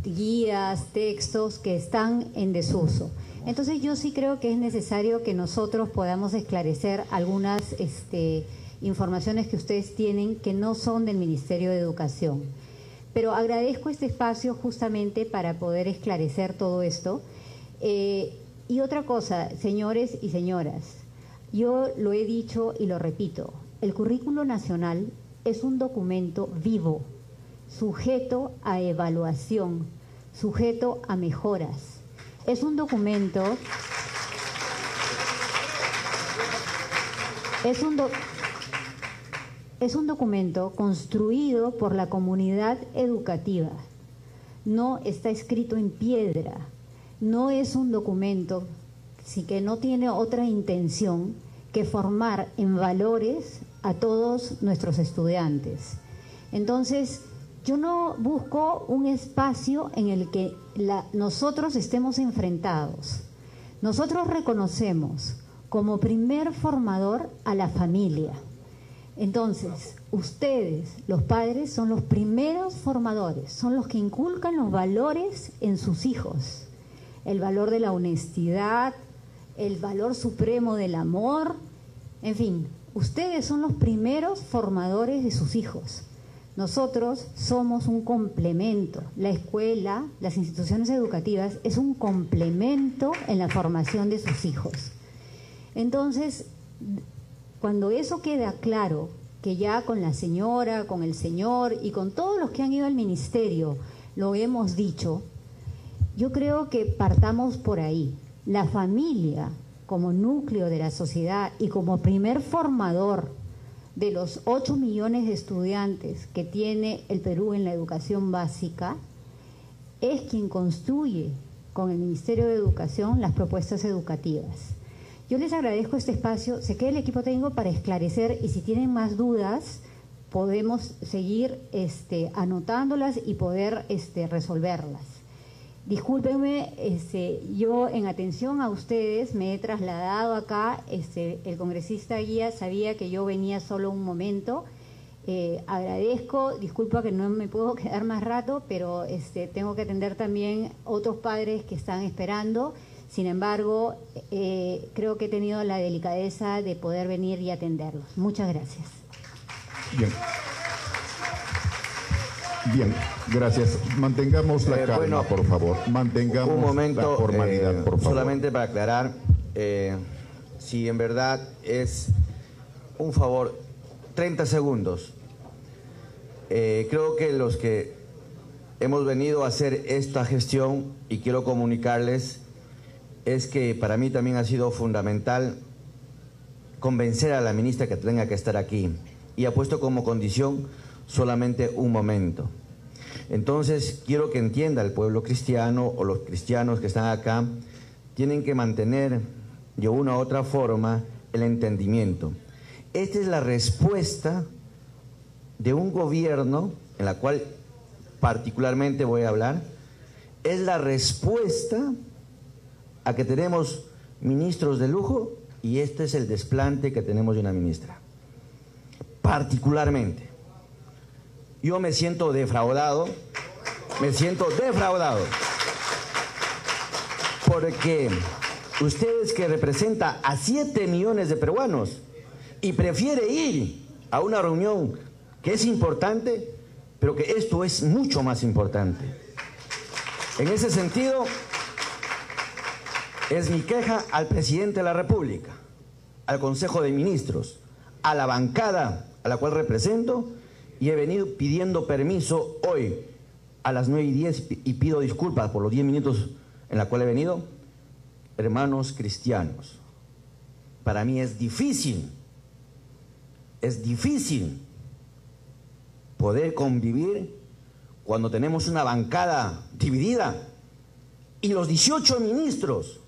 Guías, textos que están en desuso. Entonces yo sí creo que es necesario que nosotros podamos esclarecer algunas informaciones que ustedes tienen que no son del Ministerio de Educación. Pero agradezco este espacio justamente para poder esclarecer todo esto. Y otra cosa, señores y señoras, yo lo he dicho y lo repito, el currículo nacional es un documento vivo, sujeto a evaluación, sujeto a mejoras. Es un documento, construido por la comunidad educativa. No está escrito en piedra. No es un documento que no tiene otra intención que formar en valores a todos nuestros estudiantes. Entonces, yo no busco un espacio en el que nosotros estemos enfrentados. Nosotros reconocemos como primer formador a la familia. Entonces, ustedes, los padres, son los primeros formadores, son los que inculcan los valores en sus hijos. El valor de la honestidad, el valor supremo del amor, en fin, ustedes son los primeros formadores de sus hijos. Nosotros somos un complemento. La escuela, las instituciones educativas, es un complemento en la formación de sus hijos. Entonces, cuando eso queda claro, que ya con la señora, con el señor y con todos los que han ido al ministerio lo hemos dicho, yo creo que partamos por ahí. La familia, como núcleo de la sociedad y como primer formador de los 8 millones de estudiantes que tiene el Perú en la educación básica, es quien construye con el Ministerio de Educación las propuestas educativas. Yo les agradezco este espacio, se queda el equipo técnico para esclarecer y si tienen más dudas podemos seguir anotándolas y poder resolverlas. Discúlpenme, yo en atención a ustedes me he trasladado acá, el congresista Guía sabía que yo venía solo un momento, agradezco, disculpa que no me puedo quedar más rato, pero tengo que atender también otros padres que están esperando, sin embargo, creo que he tenido la delicadeza de poder venir y atenderlos. Muchas gracias. Bien, gracias. Mantengamos la calma, por favor. Mantengamos un momento, la formalidad, por favor. Solamente para aclarar, si en verdad es un favor, 30 segundos. Creo que los que hemos venido a hacer esta gestión y quiero comunicarles es que para mí también ha sido fundamental convencer a la ministra que tenga que estar aquí y ha puesto como condición solamente un momento. Entonces quiero que entienda el pueblo cristiano o los cristianos que están acá, tienen que mantener de una u otra forma el entendimiento. Esta es la respuesta de un gobierno en la cual particularmente voy a hablar, es la respuesta a que tenemos ministros de lujo y este es el desplante que tenemos de una ministra. Particularmente. Yo me siento defraudado, porque ustedes que representan a 7 millones de peruanos y prefiere ir a una reunión que es importante, pero que esto es mucho más importante. En ese sentido, es mi queja al presidente de la República, al Consejo de Ministros, a la bancada a la cual represento, y he venido pidiendo permiso hoy a las 9:10 y pido disculpas por los 10 minutos en la cual he venido. Hermanos cristianos, para mí es difícil poder convivir cuando tenemos una bancada dividida y los 18 ministros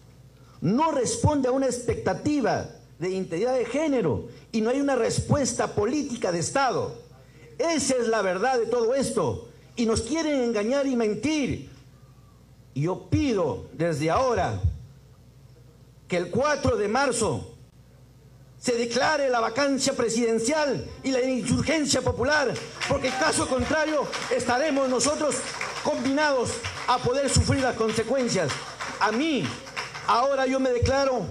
no responden a una expectativa de integridad de género y no hay una respuesta política de Estado. Esa es la verdad de todo esto y nos quieren engañar y mentir. Y yo pido desde ahora que el 4 de marzo se declare la vacancia presidencial y la insurgencia popular, porque en caso contrario estaremos nosotros combinados a poder sufrir las consecuencias. A mí, ahora yo me declaro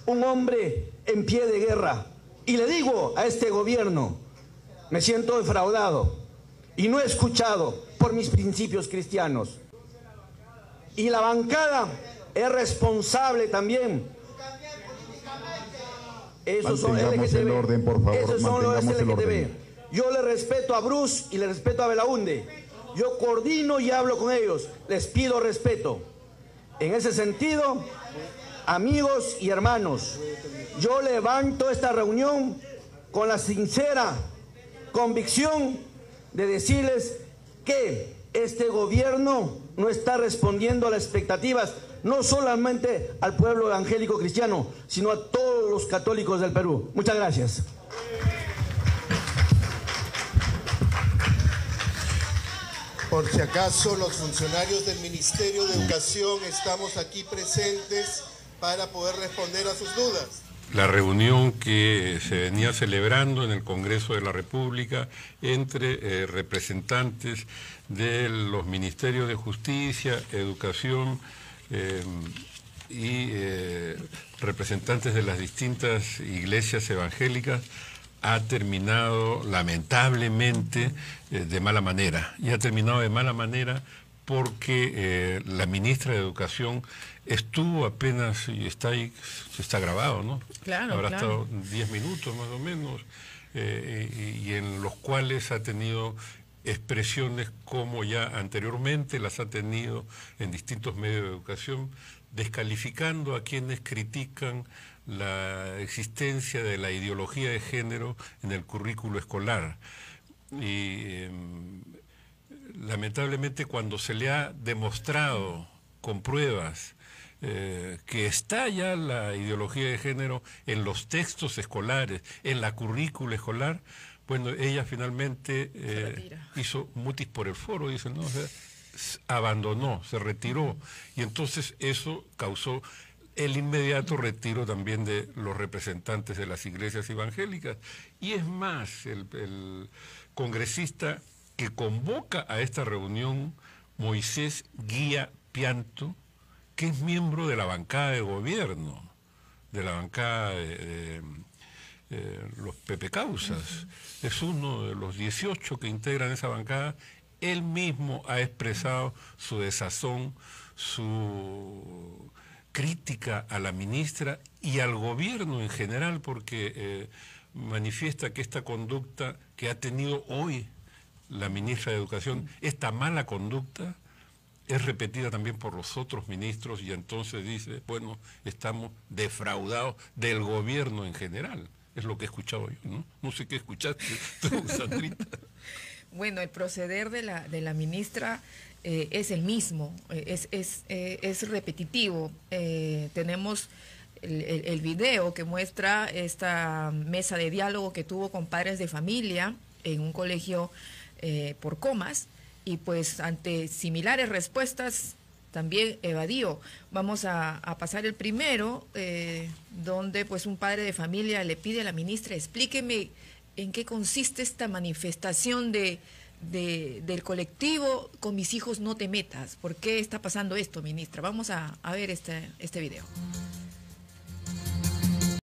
un hombre en pie de guerra y le digo a este gobierno, me siento defraudado y no escuchado por mis principios cristianos. Y la bancada es responsable también. Esos son mantengamos el orden, por favor. Esos son los Mantengamos el LGTB. orden. Yo le respeto a Bruce y le respeto a Belaunde. Yo coordino y hablo con ellos. Les pido respeto. En ese sentido, amigos y hermanos, yo levanto esta reunión con la sincera convicción de decirles que este gobierno no está respondiendo a las expectativas, no solamente al pueblo evangélico cristiano, sino a todos los católicos del Perú. Muchas gracias. Por si acaso, los funcionarios del Ministerio de Educación estamos aquí presentes para poder responder a sus dudas. La reunión que se venía celebrando en el Congreso de la República entre representantes de los Ministerios de Justicia, Educación y representantes de las distintas iglesias evangélicas ha terminado lamentablemente de mala manera. Y ha terminado de mala manera porque la ministra de Educación estuvo apenas, y está ahí, está grabado, ¿no? Claro, Habrá claro. estado 10 minutos más o menos, y en los cuales ha tenido expresiones como ya anteriormente las ha tenido en distintos medios de educación, descalificando a quienes critican la existencia de la ideología de género en el currículo escolar. Y lamentablemente cuando se le ha demostrado con pruebas que está ya la ideología de género en los textos escolares, en la currícula escolar, bueno, ella finalmente hizo mutis por el foro, dicen, ¿no? O sea, abandonó, se retiró, y entonces eso causó el inmediato retiro también de los representantes de las iglesias evangélicas. Y es más, el congresista que convoca a esta reunión, Moisés Guía Pianto, que es miembro de la bancada de gobierno, de la bancada de los Pepe Causas, es uno de los 18 que integran esa bancada. Él mismo ha expresado su desazón, su crítica a la ministra y al gobierno en general, porque manifiesta que esta conducta que ha tenido hoy la ministra de Educación, esta mala conducta es repetida también por los otros ministros y entonces dice, bueno, estamos defraudados del gobierno en general. Es lo que he escuchado yo, ¿no? No sé qué escuchaste tú, Sandrita. Bueno, el proceder de la ministra es el mismo, es repetitivo. Tenemos el video que muestra esta mesa de diálogo que tuvo con padres de familia en un colegio por Comas, y pues ante similares respuestas también evadió. Vamos a pasar el primero, donde pues un padre de familia le pide a la ministra, explíqueme en qué consiste esta manifestación del colectivo Con mis hijos no te metas. ¿Por qué está pasando esto, ministra? Vamos a ver este video.